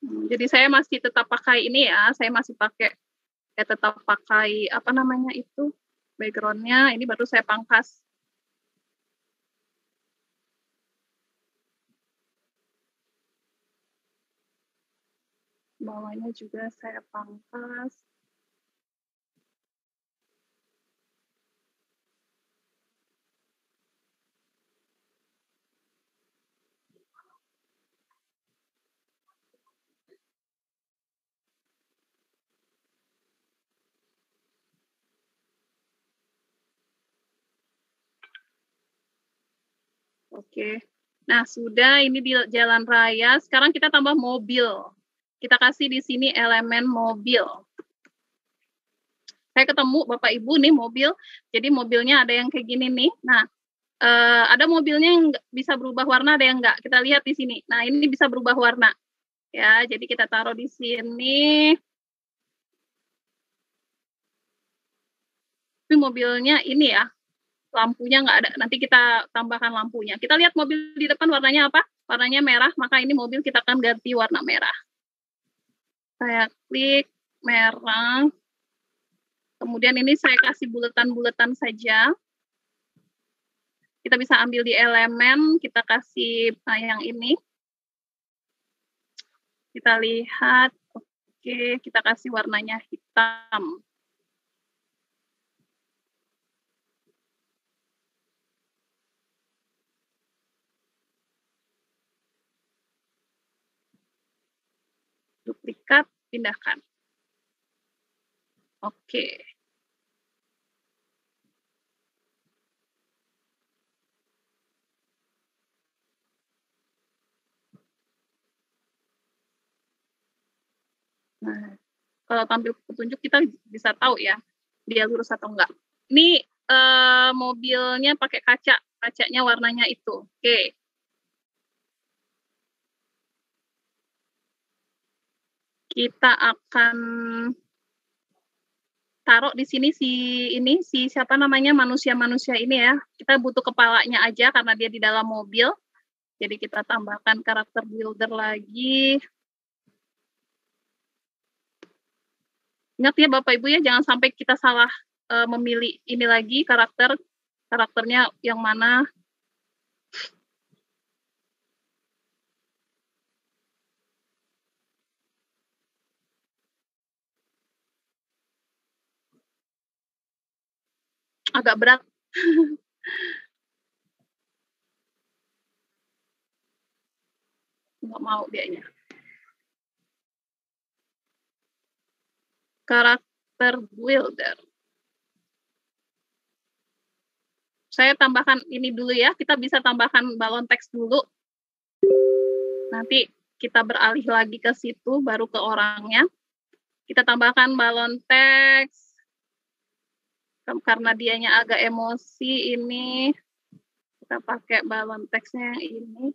Jadi saya masih tetap pakai ini ya, saya masih pakai, tetap pakai apa namanya itu, background-nya, ini baru saya pangkas. Bawahnya juga saya pangkas. Oke. Nah, sudah ini di jalan raya. Sekarang kita tambah mobil. Kita kasih di sini elemen mobil. Saya ketemu Bapak Ibu nih mobil. Jadi mobilnya ada yang kayak gini nih. Nah, ada mobilnya yang bisa berubah warna, ada yang enggak. Kita lihat di sini. Nah, ini bisa berubah warna. Ya, jadi kita taruh di sini. Tapi mobilnya ini ya, lampunya nggak ada. Nanti kita tambahkan lampunya. Kita lihat mobil di depan warnanya apa? Warnanya merah, maka ini mobil kita akan ganti warna merah. Saya klik merah. Kemudian ini saya kasih buletan-buletan saja. Kita bisa ambil di elemen, kita kasih yang ini. Kita lihat, oke, kita kasih warnanya hitam. pindahkan. Oke. Nah, kalau tampil petunjuk kita bisa tahu ya dia lurus atau enggak. Ini mobilnya pakai kaca, kacanya warnanya itu. Oke. Kita akan taruh di sini si siapa namanya manusia-manusia ini ya. Kita butuh kepalanya aja karena dia di dalam mobil. Jadi kita tambahkan karakter builder lagi. Ingat ya Bapak Ibu ya, jangan sampai kita salah memilih ini lagi karakternya yang mana. Agak berat. Nggak mau dianya. Karakter builder. Saya tambahkan ini dulu ya, kita bisa tambahkan balon teks dulu. Nanti kita beralih lagi ke situ, baru ke orangnya. Kita tambahkan balon teks. Karena dianya agak emosi ini, kita pakai balon teksnya yang ini.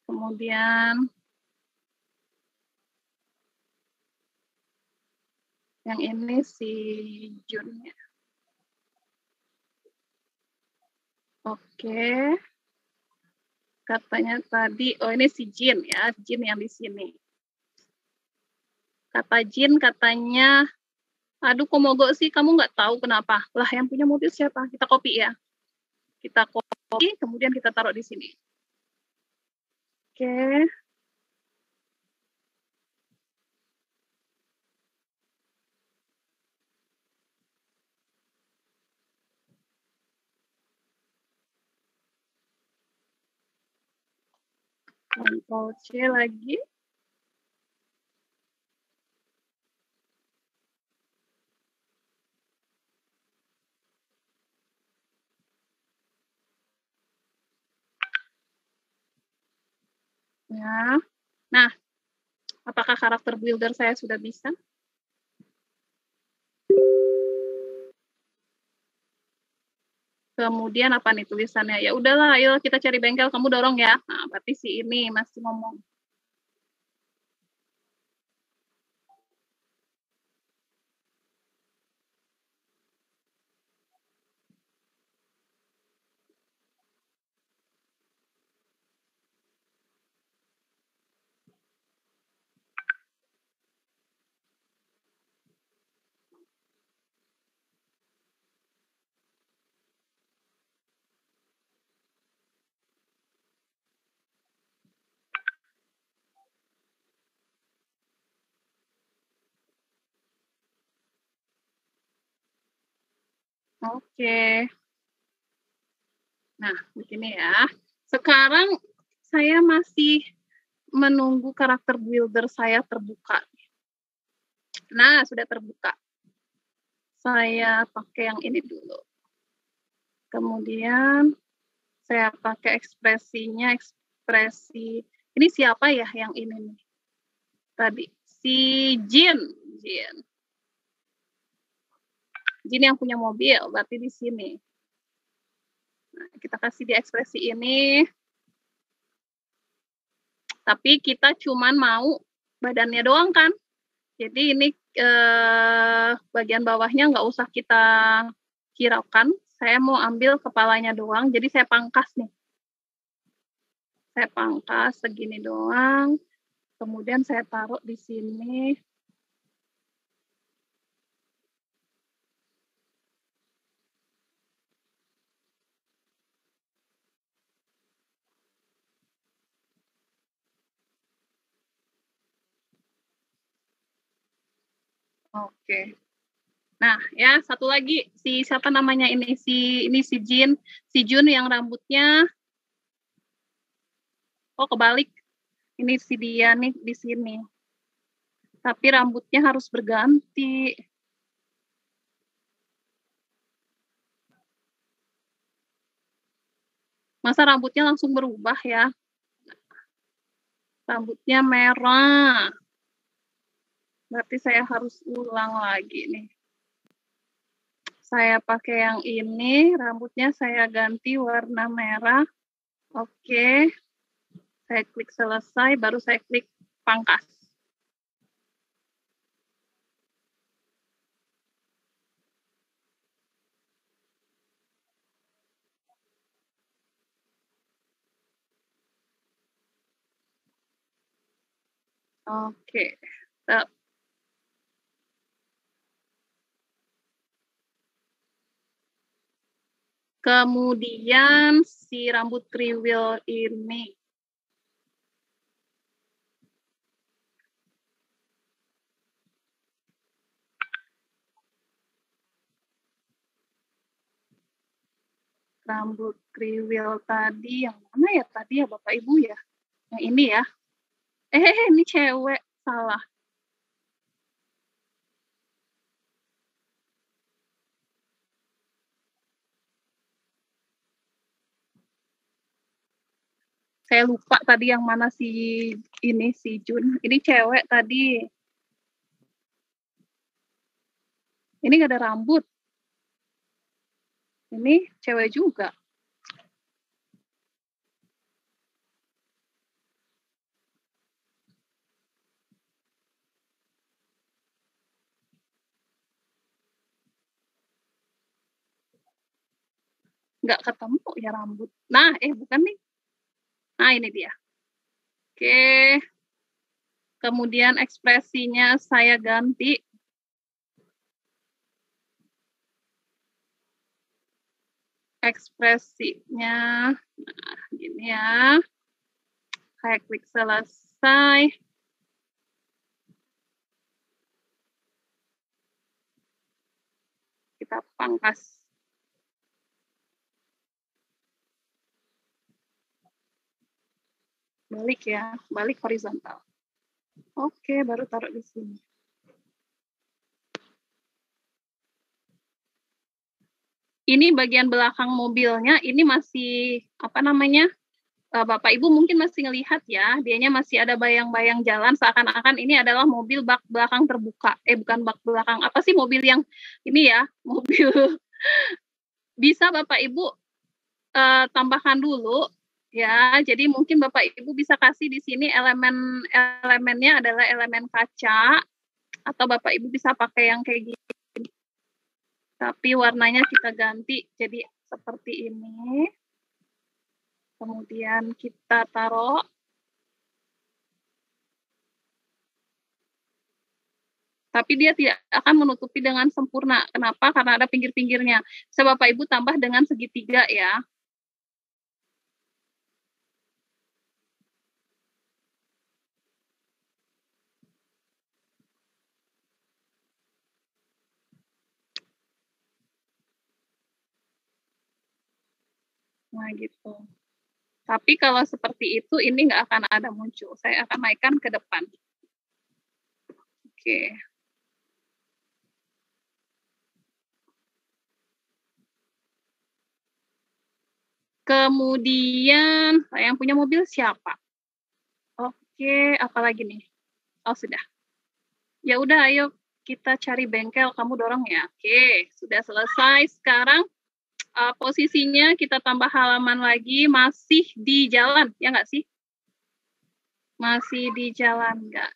Kemudian yang ini si Junnya. Oke. Katanya tadi, oh ini si Jin ya, Jin yang di sini. Kata Jin katanya, aduh kok mogok sih, kamu nggak tahu kenapa. Lah yang punya mobil siapa? Kita copy ya. Kita copy, kemudian kita taruh di sini. Oke. Ctrl C lagi. Ya. Nah, apakah karakter builder saya sudah bisa? Kemudian apa nih tulisannya? Ya udahlah, ayo kita cari bengkel, kamu dorong ya. Nah, berarti si ini masih ngomong. Oke. Nah, begini ya. Sekarang saya masih menunggu karakter builder saya terbuka. Nah, sudah terbuka. Saya pakai yang ini dulu. Kemudian saya pakai ekspresinya, ekspresi. Ini siapa ya yang ini nih? Tadi si Jin. Jin yang punya mobil, berarti di sini. Nah, kita kasih di ekspresi ini. Tapi kita cuman mau badannya doang kan. Jadi ini bagian bawahnya nggak usah kita hiraukan. Saya mau ambil kepalanya doang, jadi saya pangkas nih. Saya pangkas segini doang. Kemudian saya taruh di sini. Oke. Nah, ya satu lagi si siapa namanya ini si Jin, si Jun yang rambutnya Oh, kebalik. Ini si dia nih di sini. Tapi rambutnya harus berganti. Masa rambutnya langsung berubah ya? Rambutnya merah. Berarti saya harus ulang lagi nih. Saya pakai yang ini, rambutnya saya ganti warna merah. Oke. Saya klik selesai, baru saya klik pangkas. Oke. Kemudian si rambut kriwil ini. Rambut kriwil tadi, yang mana ya tadi ya Bapak Ibu ya? Yang ini ya. Ini cewek, salah. Saya lupa tadi yang mana si Jun. Ini cewek tadi. Ini gak ada rambut. Ini cewek juga. Nggak ketemu ya rambut. Nah, bukan nih. Nah, ini dia. Oke. Kemudian ekspresinya saya ganti. Ekspresinya, nah gini ya. Saya klik selesai. Kita pangkas. Balik ya, balik horizontal. Oke, baru taruh di sini. Ini bagian belakang mobilnya, ini masih, apa namanya, Bapak Ibu mungkin masih ngelihat ya, dianya masih ada bayang-bayang jalan, seakan-akan ini adalah mobil bak belakang terbuka. Bukan bak belakang, apa sih mobil yang, ini ya, mobil. Bisa Bapak Ibu tambahkan dulu, ya, jadi mungkin Bapak Ibu bisa kasih di sini elemennya adalah elemen kaca, atau Bapak Ibu bisa pakai yang kayak gini. Tapi warnanya kita ganti jadi seperti ini. Kemudian kita taruh. Tapi dia tidak akan menutupi dengan sempurna. Kenapa? Karena ada pinggir-pinggirnya. Bisa Bapak Ibu tambah dengan segitiga ya. Nah gitu. Tapi kalau seperti itu ini nggak akan ada muncul. Saya akan naikkan ke depan. Oke. Kemudian yang punya mobil siapa? Oke, apalagi nih? Oh sudah. Ya udah, ayo kita cari bengkel. Kamu dorong ya. Oke, sudah selesai. Sekarang posisinya kita tambah halaman lagi, masih di jalan, ya nggak sih? Masih di jalan nggak?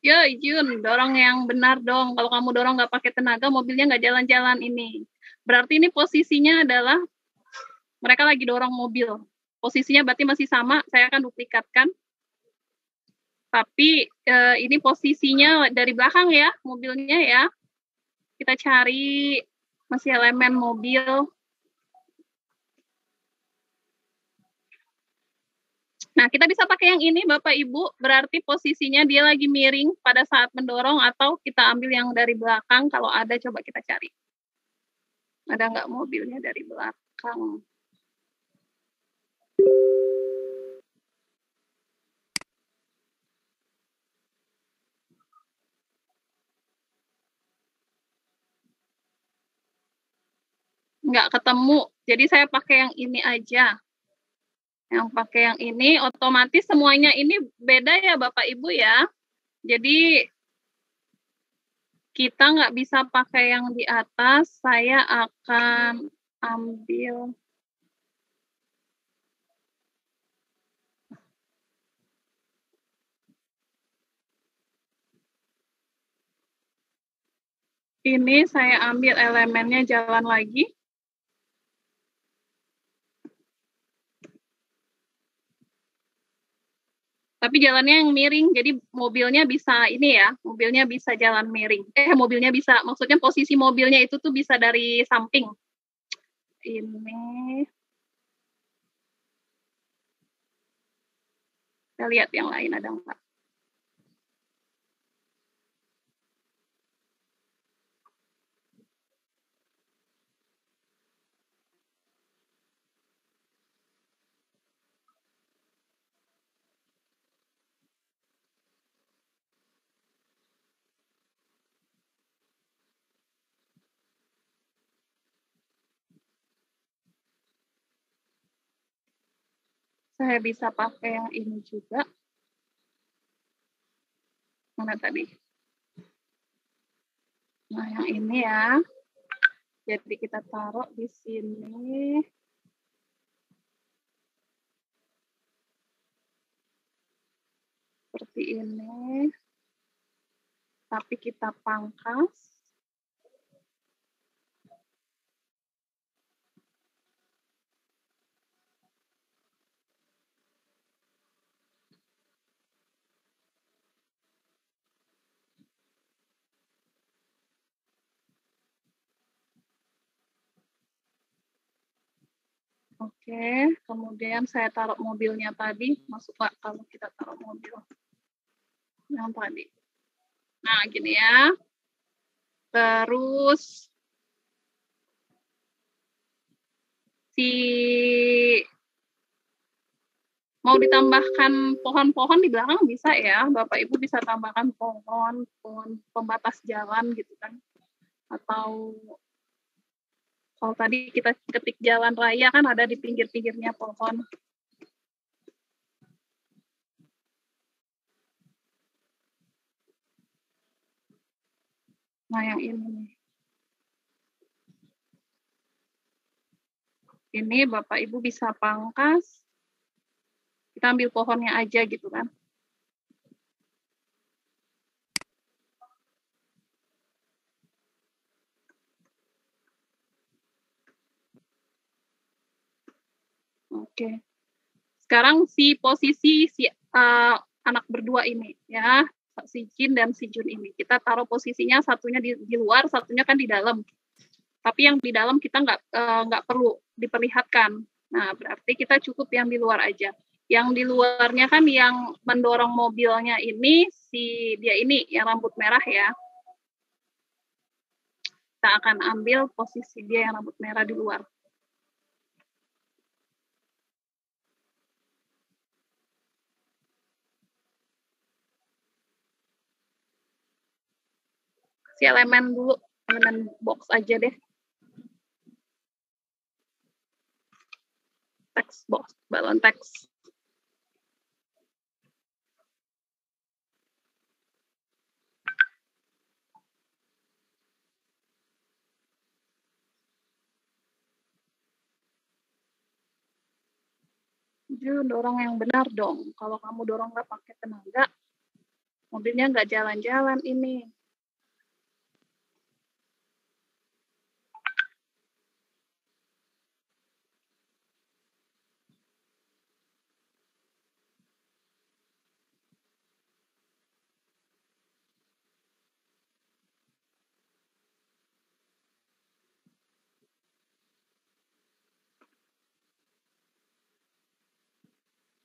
Yo, Jun, dorong yang benar dong. Kalau kamu dorong nggak pakai tenaga, mobilnya nggak jalan-jalan ini. Berarti ini posisinya adalah mereka lagi dorong mobil. Posisinya berarti masih sama, saya akan duplikatkan. Tapi ini posisinya dari belakang ya, mobilnya ya. Kita cari masih elemen mobil. Nah, kita bisa pakai yang ini, Bapak Ibu. Berarti posisinya dia lagi miring pada saat mendorong, atau kita ambil yang dari belakang. Kalau ada, coba kita cari. Ada nggak mobilnya dari belakang? nggak ketemu. Jadi saya pakai yang ini aja. Yang pakai yang ini, otomatis semuanya ini beda ya Bapak Ibu ya. Jadi kita nggak bisa pakai yang di atas. Saya akan ambil ini, saya ambil elemennya jalan lagi. Tapi jalannya yang miring, jadi mobilnya bisa ini ya, mobilnya bisa jalan miring. Mobilnya bisa, maksudnya posisi mobilnya itu tuh bisa dari samping. Ini. Kita lihat yang lain ada nggak. Saya bisa pakai yang ini juga. Mana tadi? Nah, yang ini ya. Jadi kita taruh di sini. Seperti ini. Tapi kita pangkas. Oke, kemudian saya taruh mobilnya tadi. Masuk Pak kalau kita taruh mobil. Yang tadi. Nah, gini ya. Terus si mau ditambahkan pohon-pohon di belakang bisa ya. Bapak Ibu bisa tambahkan pohon pembatas jalan gitu kan. Atau kalau tadi kita ketik jalan raya kan ada di pinggir-pinggirnya pohon. Nah, yang ini. Ini Bapak Ibu bisa pangkas. Kita ambil pohonnya aja gitu kan. Oke. Sekarang posisi si anak berdua ini ya, si Jin dan si Jun ini. Kita taruh posisinya, satunya di luar, satunya kan di dalam. Tapi yang di dalam kita nggak perlu diperlihatkan. Nah, berarti kita cukup yang di luar aja. Yang di luarnya kan yang mendorong mobilnya ini, dia ini yang rambut merah ya. Kita akan ambil posisi dia yang rambut merah di luar. Si elemen dulu, elemen box aja deh. Text box, balon teks. Jun, dorong yang benar dong. Kalau kamu dorong nggak pakai tenaga, mobilnya nggak jalan-jalan ini.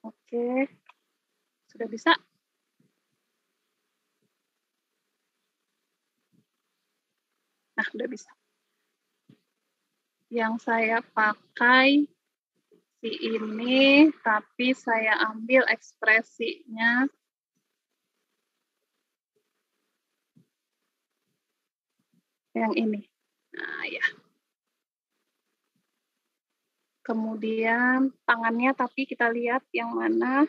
Oke, sudah bisa. Nah, udah bisa. Yang saya pakai si ini, tapi saya ambil ekspresinya yang ini. Nah, ya. Kemudian tangannya tapi kita lihat yang mana.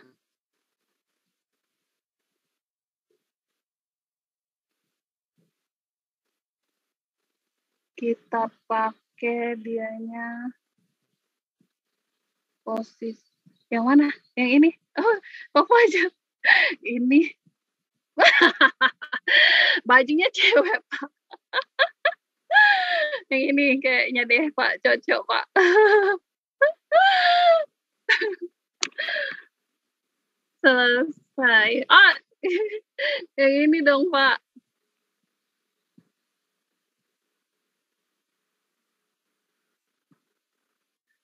Kita pakai dianya posisi yang mana? Yang ini? Oh, apa aja? Ini. Bajunya cewek, Pak. Yang ini kayaknya deh, Pak. Cocok, Pak. Selesai. Ah, yang ini dong, Pak.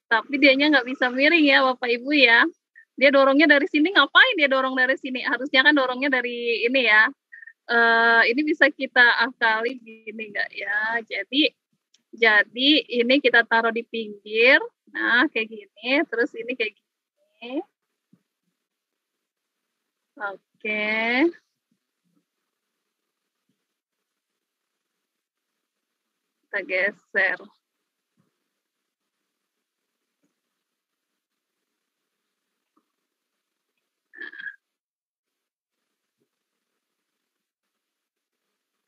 Tapi dianya nggak bisa miring ya, Bapak Ibu ya. Dia dorongnya dari sini, ngapain dia dorong dari sini? Harusnya kan dorongnya dari ini ya. Ini bisa kita akali gini nggak ya? Jadi ini kita taruh di pinggir. Nah, kayak gini. Terus ini kayak gini. Oke. Kita geser.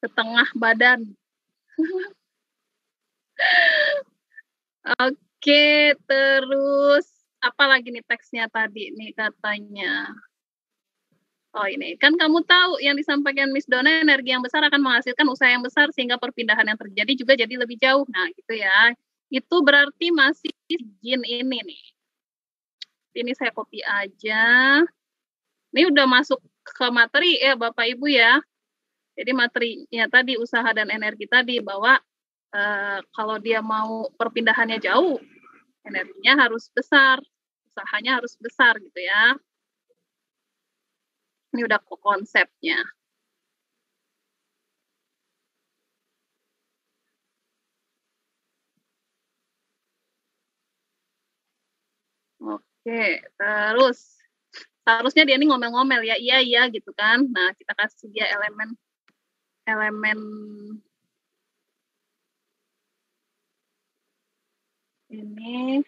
Ke tengah badan. Oke, terus apa lagi nih teksnya tadi nih katanya? Oh ini, kan kamu tahu yang disampaikan Miss Dona, energi yang besar akan menghasilkan usaha yang besar sehingga perpindahan yang terjadi juga jadi lebih jauh. Nah gitu ya, itu berarti masih jin ini nih. Ini saya copy aja. Ini udah masuk ke materi ya Bapak Ibu ya. Jadi materinya tadi usaha dan energi tadi bahwa kalau dia mau perpindahannya jauh, energinya harus besar, usahanya harus besar gitu ya. Ini udah konsepnya. Oke, terus harusnya dia ini ngomel-ngomel ya, iya gitu kan. Nah, kita kasih dia elemen ini.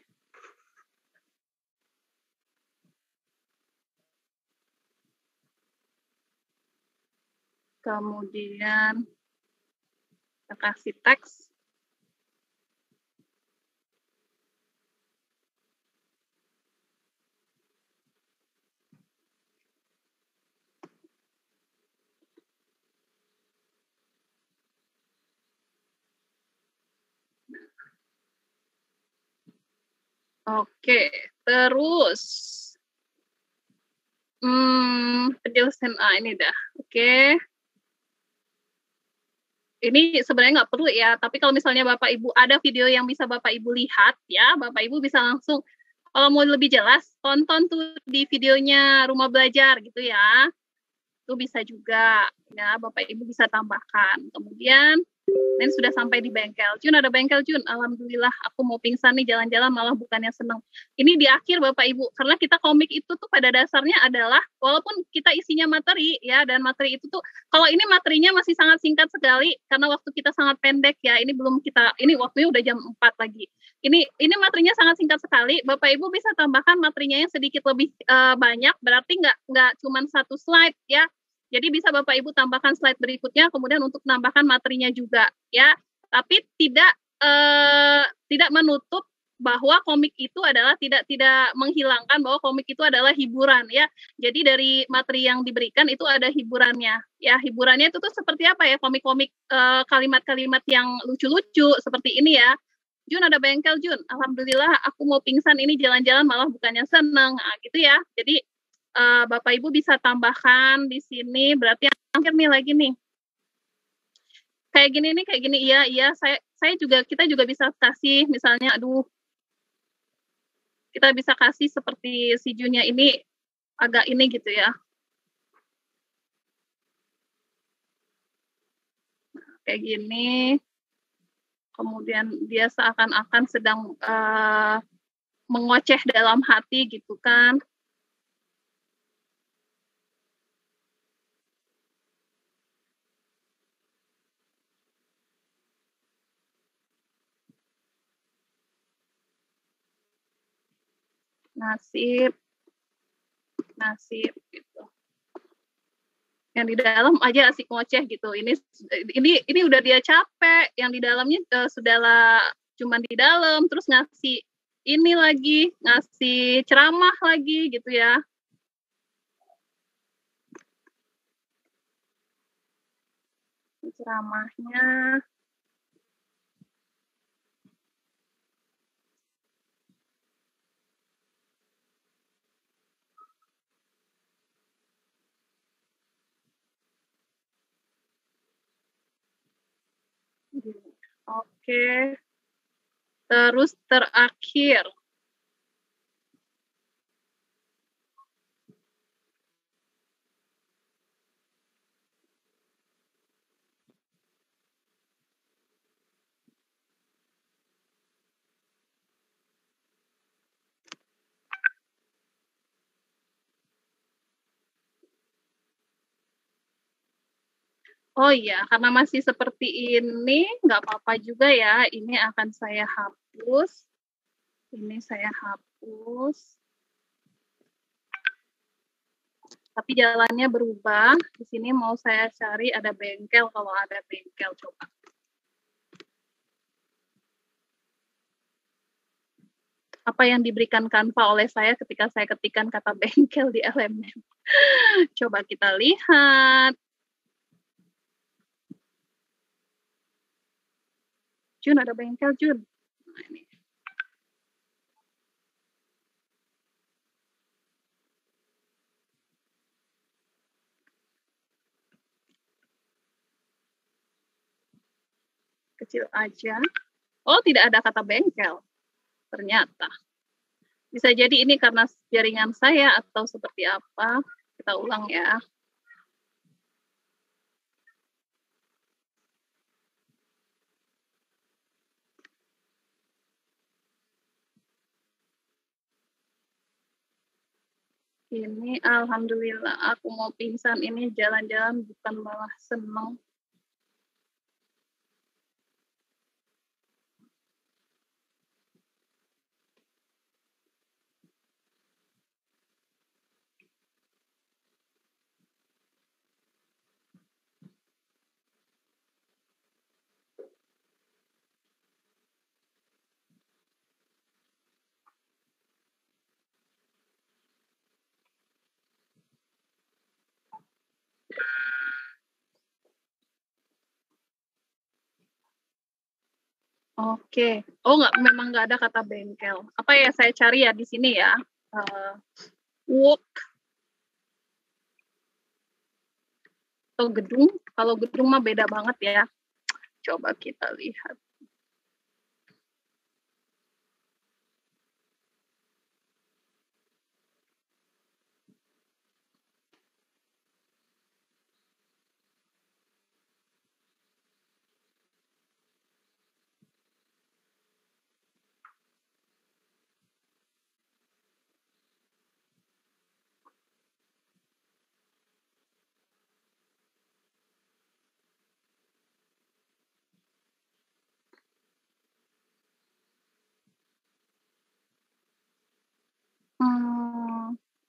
Kemudian kita kasih teks. Oke, terus penjelasan ini dah. Oke. Ini sebenarnya nggak perlu ya, tapi kalau misalnya Bapak Ibu ada video yang bisa Bapak Ibu lihat ya, Bapak Ibu bisa langsung kalau mau lebih jelas tonton tuh di videonya Rumah Belajar gitu ya. Itu bisa juga ya, Bapak Ibu bisa tambahkan. Kemudian ini sudah sampai di bengkel. Jun, ada bengkel Jun. Alhamdulillah aku mau pingsan nih jalan-jalan malah bukannya seneng. Ini di akhir Bapak Ibu. Karena kita komik itu tuh pada dasarnya adalah walaupun kita isinya materi ya, dan materi itu tuh kalau ini materinya masih sangat singkat sekali karena waktu kita sangat pendek ya. Ini belum kita, ini waktunya udah jam 4 lagi. Ini materinya sangat singkat sekali. Bapak Ibu bisa tambahkan materinya yang sedikit lebih banyak, berarti nggak cuma satu slide ya. Jadi bisa Bapak Ibu tambahkan slide berikutnya, kemudian untuk menambahkan materinya juga, ya. Tapi tidak menutup bahwa komik itu adalah tidak menghilangkan bahwa komik itu adalah hiburan, ya. Jadi dari materi yang diberikan itu ada hiburannya, ya. Hiburannya itu tuh seperti apa ya? Komik-komik kalimat-kalimat yang lucu-lucu seperti ini ya. Jun, ada bengkel Jun. Alhamdulillah aku mau pingsan ini jalan-jalan malah bukannya seneng, nah, gitu ya. Jadi Bapak Ibu bisa tambahkan di sini, berarti yang akhir nih lagi nih. Kayak gini, iya, kita juga bisa kasih misalnya, kita bisa kasih seperti si Junnya ini agak ini gitu ya. Nah, kayak gini. Kemudian dia seakan-akan sedang mengoceh dalam hati gitu kan. nasib gitu. Yang di dalam aja asik ngoceh gitu. Ini udah dia capek, yang di dalamnya sudahlah cuman di dalam, terus ngasih ini lagi, ngasih ceramah lagi gitu ya. Ceramahnya oke. Terus terakhir oh iya, karena masih seperti ini, nggak apa-apa juga ya. Ini akan saya hapus. Ini saya hapus. Tapi jalannya berubah. Di sini mau saya cari ada bengkel, kalau ada bengkel coba. Apa yang diberikan Canva oleh saya ketika saya ketikkan kata bengkel di elemen. Coba kita lihat. Jun, ada bengkel, Jun. Nah, ini. Kecil aja. Oh, tidak ada kata bengkel. Ternyata. Bisa jadi ini karena jaringan saya atau seperti apa. Kita ulang ya. Ini alhamdulillah aku mau pingsan, ini jalan-jalan bukan malah senang. Oke. Oh, memang nggak ada kata bengkel. Apa ya saya cari ya di sini ya. Walk. Atau gedung. Kalau gedung mah beda banget ya. Coba kita lihat.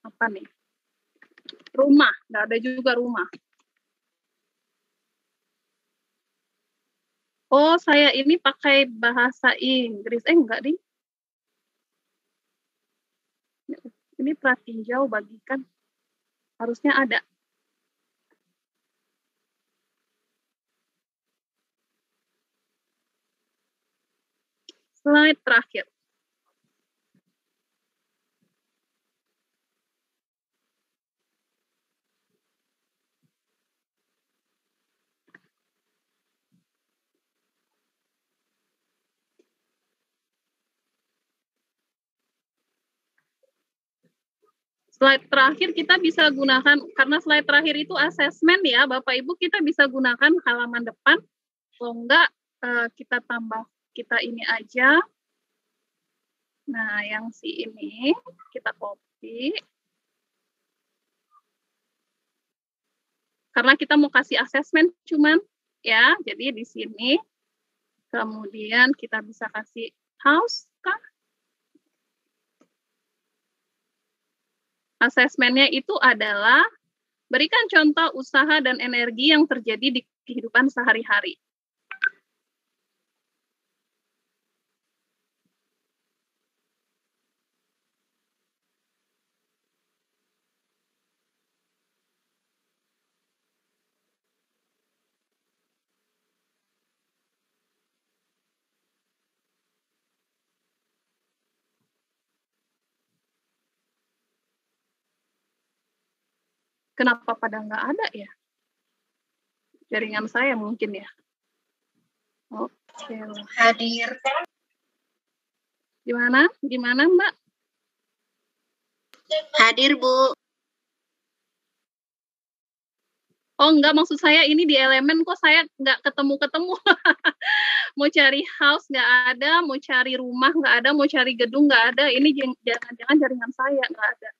Apa nih? Rumah. Nggak ada juga rumah. Oh, saya ini pakai bahasa Inggris. Enggak, Ding. Ini pratinjau bagikan. Harusnya ada. Slide terakhir. Slide terakhir kita bisa gunakan, karena slide terakhir itu asesmen ya, Bapak Ibu, kita bisa gunakan halaman depan. Kalau enggak, kita tambah, kita ini aja. Nah, yang si ini, kita copy. Karena kita mau kasih asesmen cuman, ya, jadi di sini. Kemudian kita bisa kasih house, kah? Asesmennya itu adalah berikan contoh usaha dan energi yang terjadi di kehidupan sehari-hari. Kenapa pada nggak ada ya? Jaringan saya mungkin ya. Oke. Hadir. Gimana? Gimana, Mbak? Hadir, Bu. Oh, enggak, maksud saya ini di Elemen kok saya nggak ketemu-ketemu. Mau cari house nggak ada, mau cari rumah nggak ada, mau cari gedung nggak ada. Ini jangan-jangan jaringan saya nggak ada.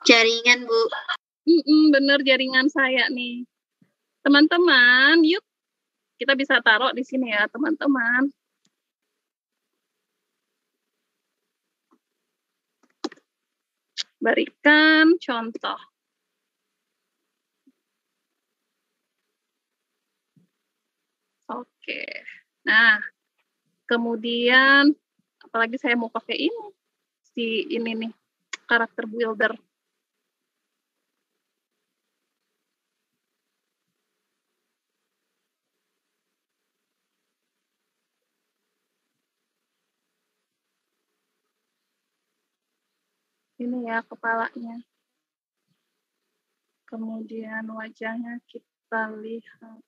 Jaringan, Bu. Bener jaringan saya nih. Teman-teman, yuk kita bisa taruh di sini ya, teman-teman. Berikan contoh. Oke. Nah, kemudian apalagi saya mau pakai ini nih, karakter builder. Ini ya kepalanya. Kemudian wajahnya kita lihat.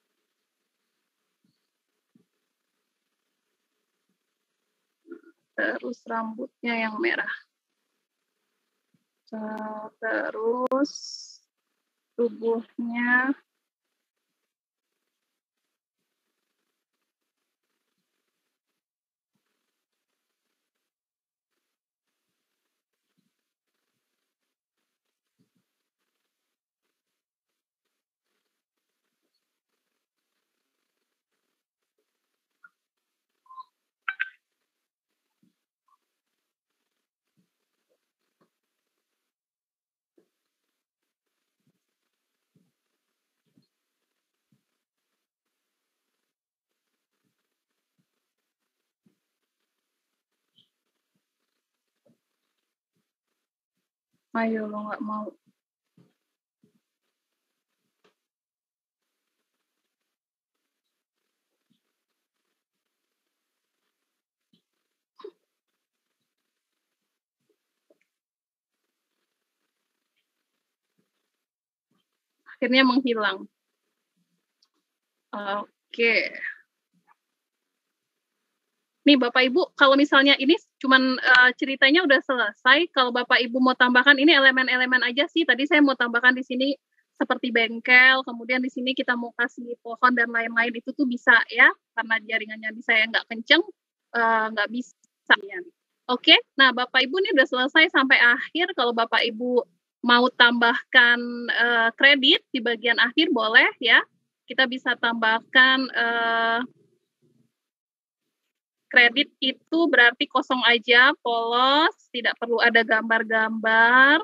Terus rambutnya yang merah. Terus tubuhnya. Ayo lo nggak mau. Akhirnya menghilang. Oke. Nih Bapak Ibu, kalau misalnya ini cuman ceritanya udah selesai, kalau Bapak Ibu mau tambahkan ini elemen-elemen aja sih. Tadi saya mau tambahkan di sini seperti bengkel, kemudian di sini kita mau kasih pohon dan lain-lain, itu tuh bisa ya, karena jaringannya di saya nggak kenceng, nggak bisa. Oke, nah Bapak Ibu ini udah selesai sampai akhir. Kalau Bapak Ibu mau tambahkan kredit di bagian akhir boleh ya. Kita bisa tambahkan kredit itu berarti kosong aja, polos, tidak perlu ada gambar-gambar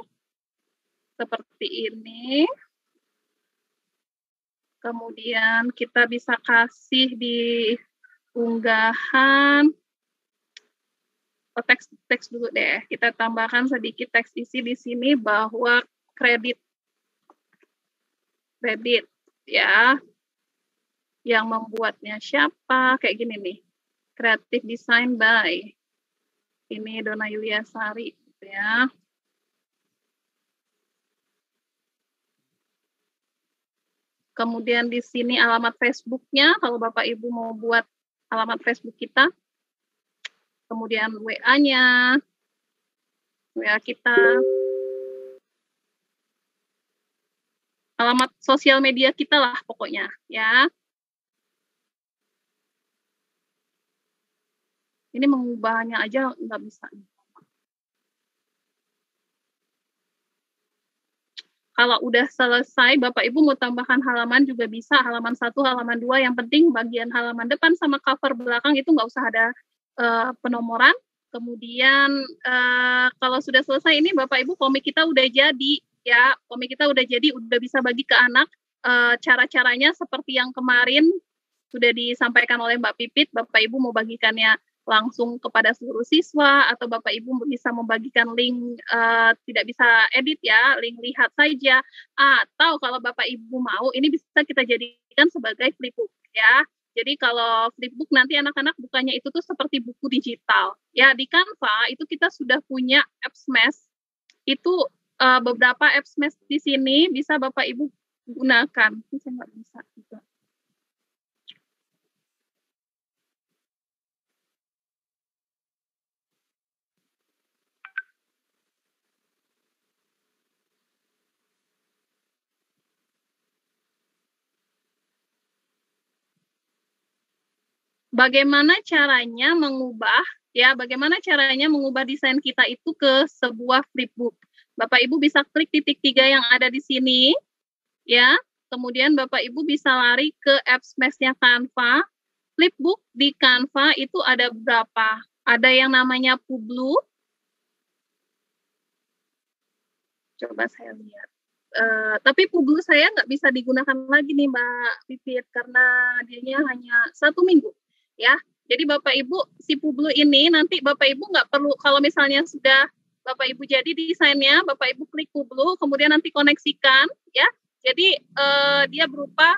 seperti ini. Kemudian kita bisa kasih di unggahan teks dulu deh. Kita tambahkan sedikit teks isi di sini bahwa kredit ya, yang membuatnya siapa, kayak gini nih. Creative Design by ini Dona Yulia Sari ya. Kemudian di sini alamat Facebook-nya kalau Bapak Ibu mau buat alamat Facebook kita. Kemudian WA-nya. WA kita. Alamat sosial media kita lah pokoknya ya. Ini mengubahnya aja nggak bisa. Kalau udah selesai, Bapak Ibu mau tambahkan halaman juga bisa, halaman 1, halaman 2, yang penting bagian halaman depan sama cover belakang itu nggak usah ada penomoran, Kemudian kalau sudah selesai ini Bapak Ibu komik kita udah jadi ya, komik kita udah jadi, udah bisa bagi ke anak. Cara-caranya seperti yang kemarin sudah disampaikan oleh Mbak Pipit, Bapak Ibu mau bagikannya langsung kepada seluruh siswa atau Bapak Ibu bisa membagikan link tidak bisa edit ya, link lihat saja, atau kalau Bapak Ibu mau ini bisa kita jadikan sebagai flipbook ya. Jadi kalau flipbook nanti anak-anak bukannya itu tuh seperti buku digital ya. Di Canva itu kita sudah punya apps Mesh, itu beberapa apps Mesh di sini bisa Bapak Ibu gunakan. Ini saya nggak bisa juga. Bagaimana caranya mengubah desain kita itu ke sebuah flipbook. Bapak Ibu bisa klik titik 3 yang ada di sini ya. Kemudian Bapak Ibu bisa lari ke apps Mesh-nya Canva. Flipbook di Canva itu ada berapa? Ada yang namanya Publu. Coba saya lihat. Tapi Publu saya nggak bisa digunakan lagi nih Mbak Pipit karena dianya hanya 1 minggu ya. Jadi Bapak Ibu si Publu ini nanti Bapak Ibu nggak perlu, kalau misalnya sudah Bapak Ibu jadi desainnya, Bapak Ibu klik Publu, kemudian nanti koneksikan ya. Jadi dia berupa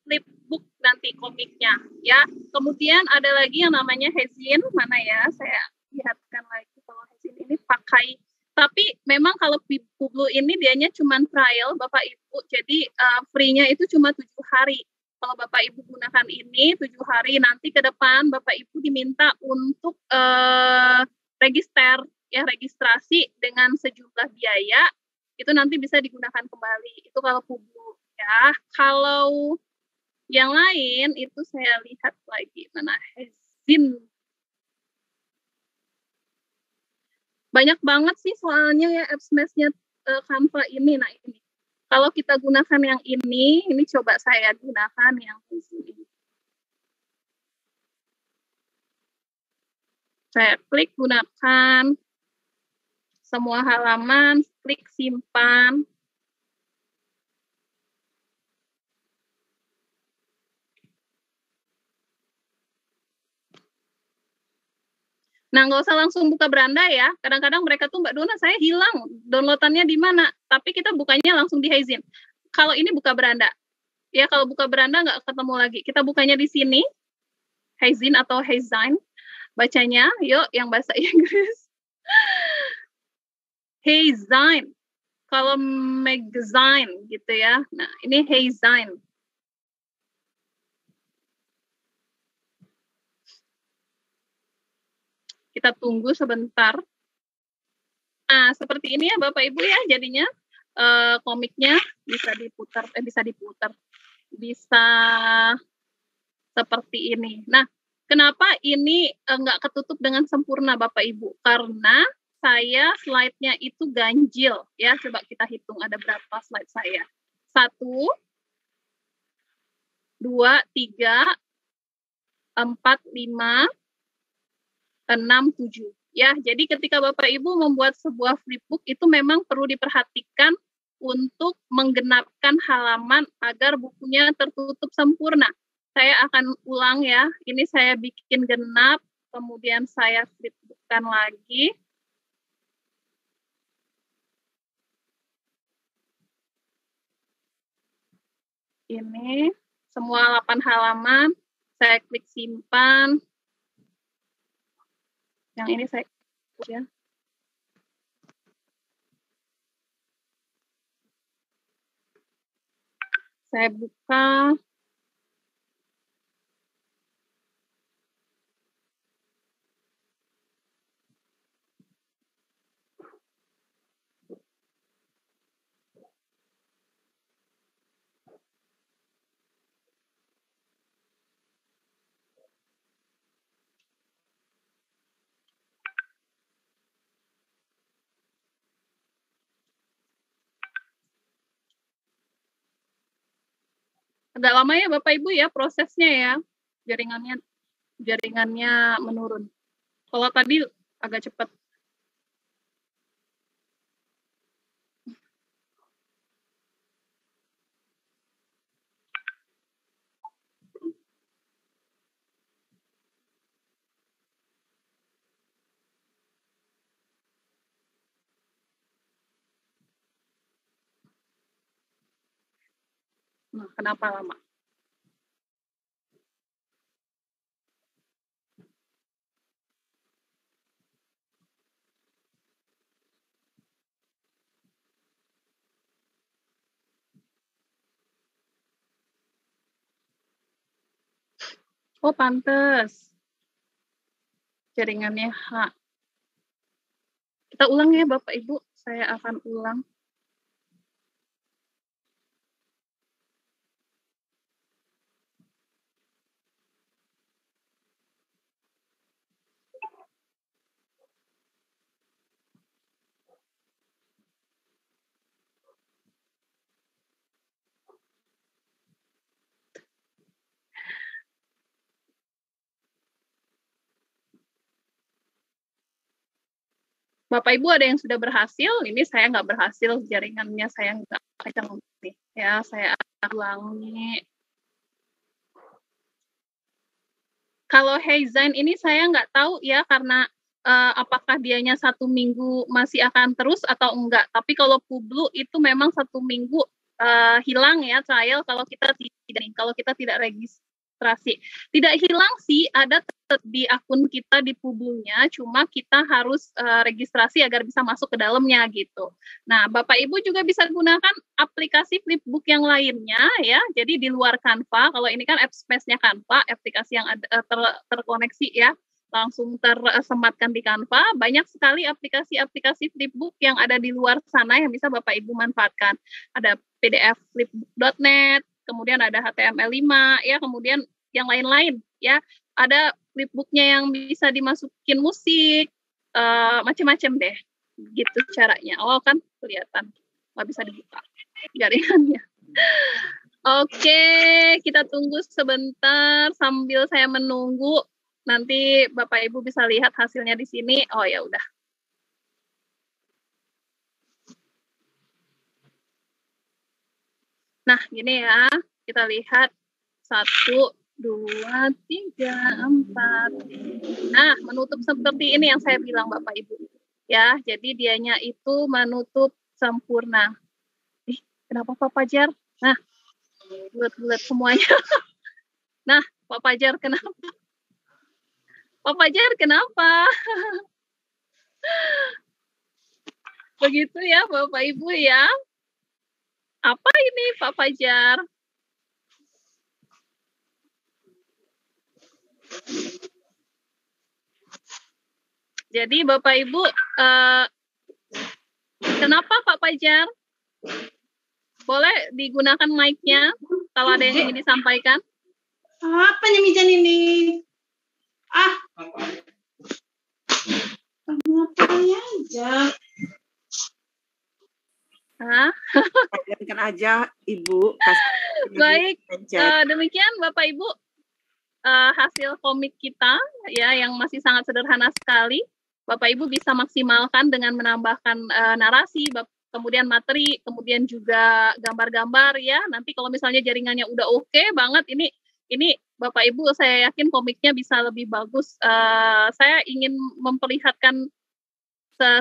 flipbook nanti komiknya ya. Kemudian ada lagi yang namanya Hezin, mana ya? Saya lihatkan lagi kalau Hezin ini pakai. Tapi memang kalau Publu ini dianya cuma trial Bapak Ibu, jadi free-nya itu cuma 7 hari. Kalau Bapak Ibu gunakan ini 7 hari, nanti ke depan Bapak Ibu diminta untuk registrasi dengan sejumlah biaya, itu nanti bisa digunakan kembali. Itu kalau Publu ya. Kalau yang lain itu saya lihat lagi mana Hezin. Banyak banget sih soalnya ya apps Mesh-nya Canva ini. Nah ini. Kalau kita gunakan yang ini coba saya gunakan yang ini. Saya klik gunakan semua halaman, klik simpan. Nah, nggak usah langsung buka beranda ya. Kadang-kadang mereka tuh, Mbak Dona, saya hilang downloadannya di mana. Tapi kita bukanya langsung di Hezin. Kalau ini buka beranda. Ya, kalau buka beranda nggak ketemu lagi. Kita bukanya di sini. Hezin atau Hezin. Bacanya, yuk yang bahasa Inggris. Hezin. Kalau magazine gitu ya. Nah, ini Hezin. Kita tunggu sebentar. Nah, seperti ini ya Bapak Ibu ya jadinya komiknya bisa diputar, bisa seperti ini. Nah, kenapa ini nggak ketutup dengan sempurna Bapak Ibu? Karena saya slide-nya itu ganjil ya. Coba kita hitung ada berapa slide saya. 1, 2, 3, 4, 5, 6, 7. Ya, jadi ketika Bapak Ibu membuat sebuah flipbook itu memang perlu diperhatikan untuk menggenapkan halaman agar bukunya tertutup sempurna. Saya akan ulang ya. Ini saya bikin genap, kemudian saya flipbookkan lagi. Ini semua 8 halaman, saya klik simpan. Yang ini saya ya. Saya buka. Agak lama ya Bapak Ibu ya prosesnya ya, jaringannya menurun. Kalau tadi agak cepat. Nah, kenapa lama? Oh, pantes. Jaringannya H. Kita ulang ya, Bapak Ibu. Saya akan ulang. Bapak Ibu ada yang sudah berhasil, ini saya nggak berhasil, jaringannya saya nggak kencang nih. Ya, saya ulangi. Kalau Heizain ini saya nggak tahu ya, karena apakah dianya 1 minggu masih akan terus atau enggak. Tapi kalau Publu itu memang 1 minggu hilang ya trial kalau kita tidak registrasi. Tidak hilang sih, ada di akun kita di Publunya, cuma kita harus registrasi agar bisa masuk ke dalamnya gitu. Nah, Bapak Ibu juga bisa gunakan aplikasi Flipbook yang lainnya ya. Jadi di luar Canva, kalau ini kan app space-nya Canva, aplikasi yang ada, terkoneksi ya, langsung tersematkan di Canva. Banyak sekali aplikasi-aplikasi Flipbook yang ada di luar sana yang bisa Bapak Ibu manfaatkan. Ada PDF flipbook.net, kemudian ada HTML5 ya, kemudian yang lain-lain ya. Ada flipbooknya yang bisa dimasukin musik, macam-macam deh, gitu caranya. Oh kan kelihatan, nggak bisa dibuka jaringannya. Oke, kita tunggu sebentar sambil saya menunggu. Nanti Bapak Ibu bisa lihat hasilnya di sini. Oh ya udah. Nah, gini ya, kita lihat 1, 2, 3, 4. Nah, menutup seperti ini yang saya bilang Bapak Ibu. Ya, jadi dianya itu menutup sempurna. Kenapa Pak Fajar? Nah, bulat-bulat semuanya. Nah, Pak Fajar kenapa? Pak Fajar kenapa? Begitu ya Bapak Ibu ya. Apa ini Pak Fajar? Jadi Bapak Ibu, kenapa Pak Fajar? Boleh digunakan mic-nya kalau ada yang ingin disampaikan. Apa nyemijan ini? Ngapain aja? Kan aja Ibu. Baik, demikian Bapak Ibu hasil komik kita ya yang masih sangat sederhana sekali. Bapak Ibu bisa maksimalkan dengan menambahkan narasi, kemudian materi, kemudian juga gambar-gambar ya. Nanti kalau misalnya jaringannya udah oke banget, ini Bapak Ibu saya yakin komiknya bisa lebih bagus. Saya ingin memperlihatkan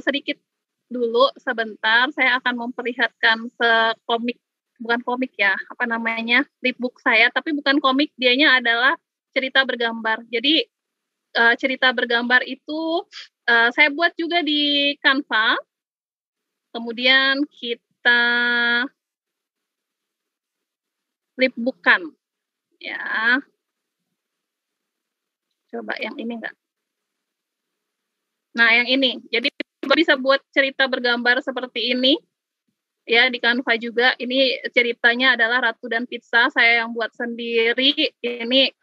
sedikit dulu sebentar. Saya akan memperlihatkan bukan komik ya, apa namanya, flipbook saya, tapi bukan komik, dianya adalah cerita bergambar. Jadi cerita bergambar itu saya buat juga di Canva. Kemudian kita flipbookkan ya. Coba yang ini enggak? Nah, yang ini. Jadi bisa buat cerita bergambar seperti ini. Ya, di Canva juga. Ini ceritanya adalah Ratu dan Pizza. Saya yang buat sendiri. Ini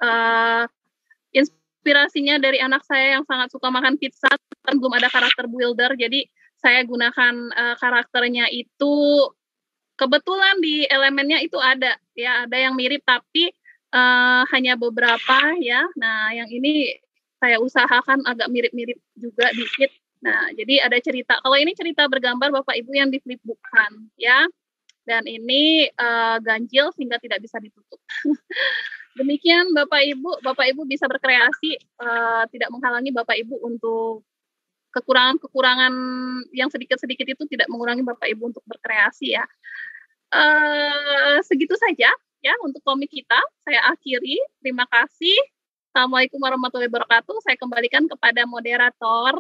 inspirasinya dari anak saya yang sangat suka makan pizza. Kan belum ada karakter builder. Jadi saya gunakan karakternya itu. Kebetulan di elemennya itu ada. Ya, ada yang mirip tapi hanya beberapa ya. Nah, yang ini saya usahakan agak mirip-mirip juga dikit. Nah, jadi ada cerita. Kalau ini cerita bergambar Bapak Ibu yang di flipbookkan, ya. Dan ini ganjil sehingga tidak bisa ditutup. Demikian Bapak Ibu bisa berkreasi, tidak menghalangi Bapak Ibu untuk kekurangan-kekurangan yang sedikit-sedikit itu tidak mengurangi Bapak Ibu untuk berkreasi ya. Segitu saja ya untuk komik kita. Saya akhiri. Terima kasih. Assalamualaikum warahmatullahi wabarakatuh. Saya kembalikan kepada moderator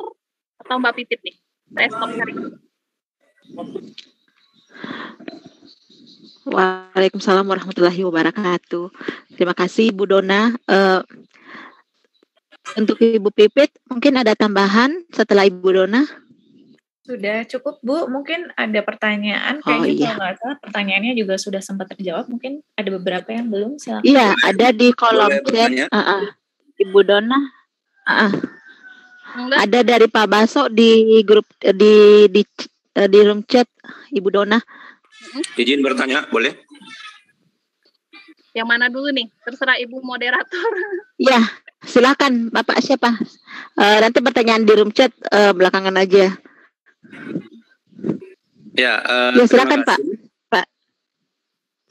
atau Mbak Pipit nih. Saya stop hari ini. Waalaikumsalam warahmatullahi wabarakatuh. Terima kasih Bu Dona. Untuk Ibu Pipit, mungkin ada tambahan setelah Ibu Dona? Sudah cukup Bu, mungkin ada pertanyaan, kayaknya kalau nggak salah pertanyaannya juga sudah sempat terjawab, mungkin ada beberapa yang belum, silakan. Iya, ada di kolom chat, Ibu Dona, ada dari Pak Baso di grup di room chat, Ibu Dona. Izin bertanya, boleh? Yang mana dulu nih? Terserah Ibu moderator. Ya, silakan Bapak siapa? Nanti pertanyaan di room chat belakangan aja. Ya, silakan Pak.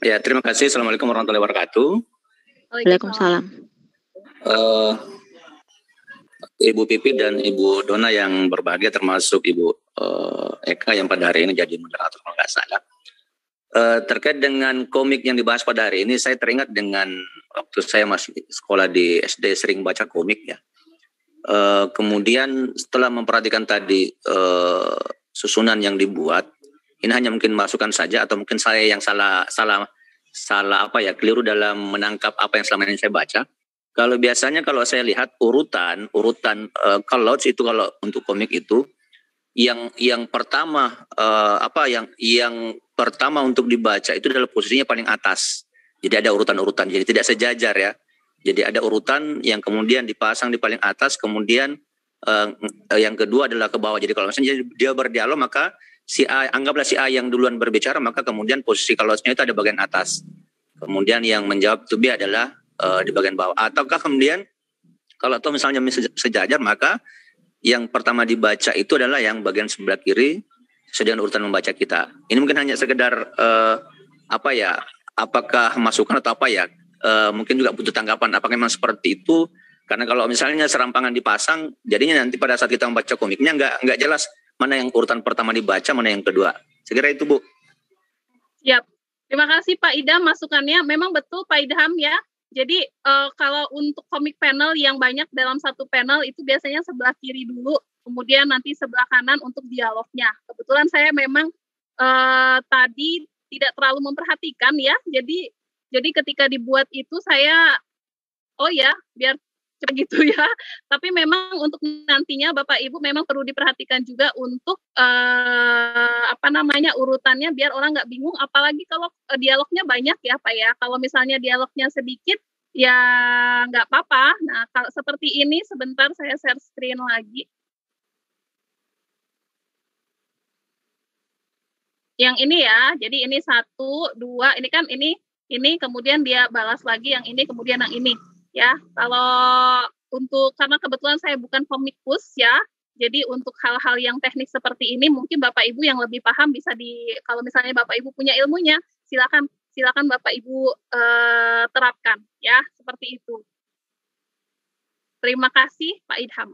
Ya, terima kasih. Assalamualaikum warahmatullahi wabarakatuh. Waalaikumsalam. Ibu Pipi dan Ibu Dona yang berbahagia, termasuk Ibu Eka yang pada hari ini jadi moderator kalau nggak salah. Terkait dengan komik yang dibahas pada hari ini, saya teringat dengan waktu saya masih sekolah di SD sering baca komik ya. Kemudian setelah memperhatikan tadi susunan yang dibuat, ini hanya mungkin masukan saja atau mungkin saya yang salah keliru dalam menangkap apa yang selama ini saya baca. Kalau biasanya kalau saya lihat urutan kalau untuk komik itu yang pertama yang pertama untuk dibaca itu adalah posisinya paling atas. Jadi ada urutan-urutan, jadi tidak sejajar ya. Jadi ada urutan yang kemudian dipasang di paling atas, kemudian yang kedua adalah ke bawah. Jadi kalau misalnya dia berdialog, maka anggaplah si A yang duluan berbicara, maka kemudian posisi kalosnya itu ada bagian atas. Kemudian yang menjawab to be adalah di bagian bawah. Ataukah kemudian kalau misalnya sejajar, maka yang pertama dibaca itu adalah yang bagian sebelah kiri sesuai dengan urutan membaca kita. Ini mungkin hanya sekedar apakah masukan atau apa ya? Mungkin juga butuh tanggapan apakah memang seperti itu, karena kalau misalnya serampangan dipasang jadinya nanti pada saat kita membaca komiknya nggak jelas mana yang urutan pertama dibaca, mana yang kedua. Segera itu Bu. Siap, terima kasih Pak Idham masukannya. Memang betul Pak Idham ya. Jadi kalau untuk komik panel yang banyak dalam satu panel itu biasanya sebelah kiri dulu, kemudian nanti sebelah kanan untuk dialognya. Kebetulan saya memang tadi tidak terlalu memperhatikan ya, jadi ketika dibuat itu saya, biar cepat gitu ya. Tapi memang untuk nantinya Bapak Ibu memang perlu diperhatikan juga untuk urutannya biar orang nggak bingung. Apalagi kalau dialognya banyak ya Pak ya. Kalau misalnya dialognya sedikit ya nggak apa-apa. Nah kalau seperti ini sebentar saya share screen lagi. Yang ini ya. Jadi ini 1, 2. Ini kan ini kemudian dia balas lagi yang ini, kemudian yang ini ya. Kalau karena kebetulan saya bukan komikus ya, jadi untuk hal-hal yang teknik seperti ini mungkin Bapak Ibu yang lebih paham bisa kalau misalnya Bapak Ibu punya ilmunya, silakan Bapak Ibu terapkan ya, seperti itu. Terima kasih Pak Idham.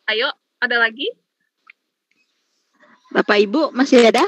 Ayo, ada lagi? Bapak Ibu masih ada?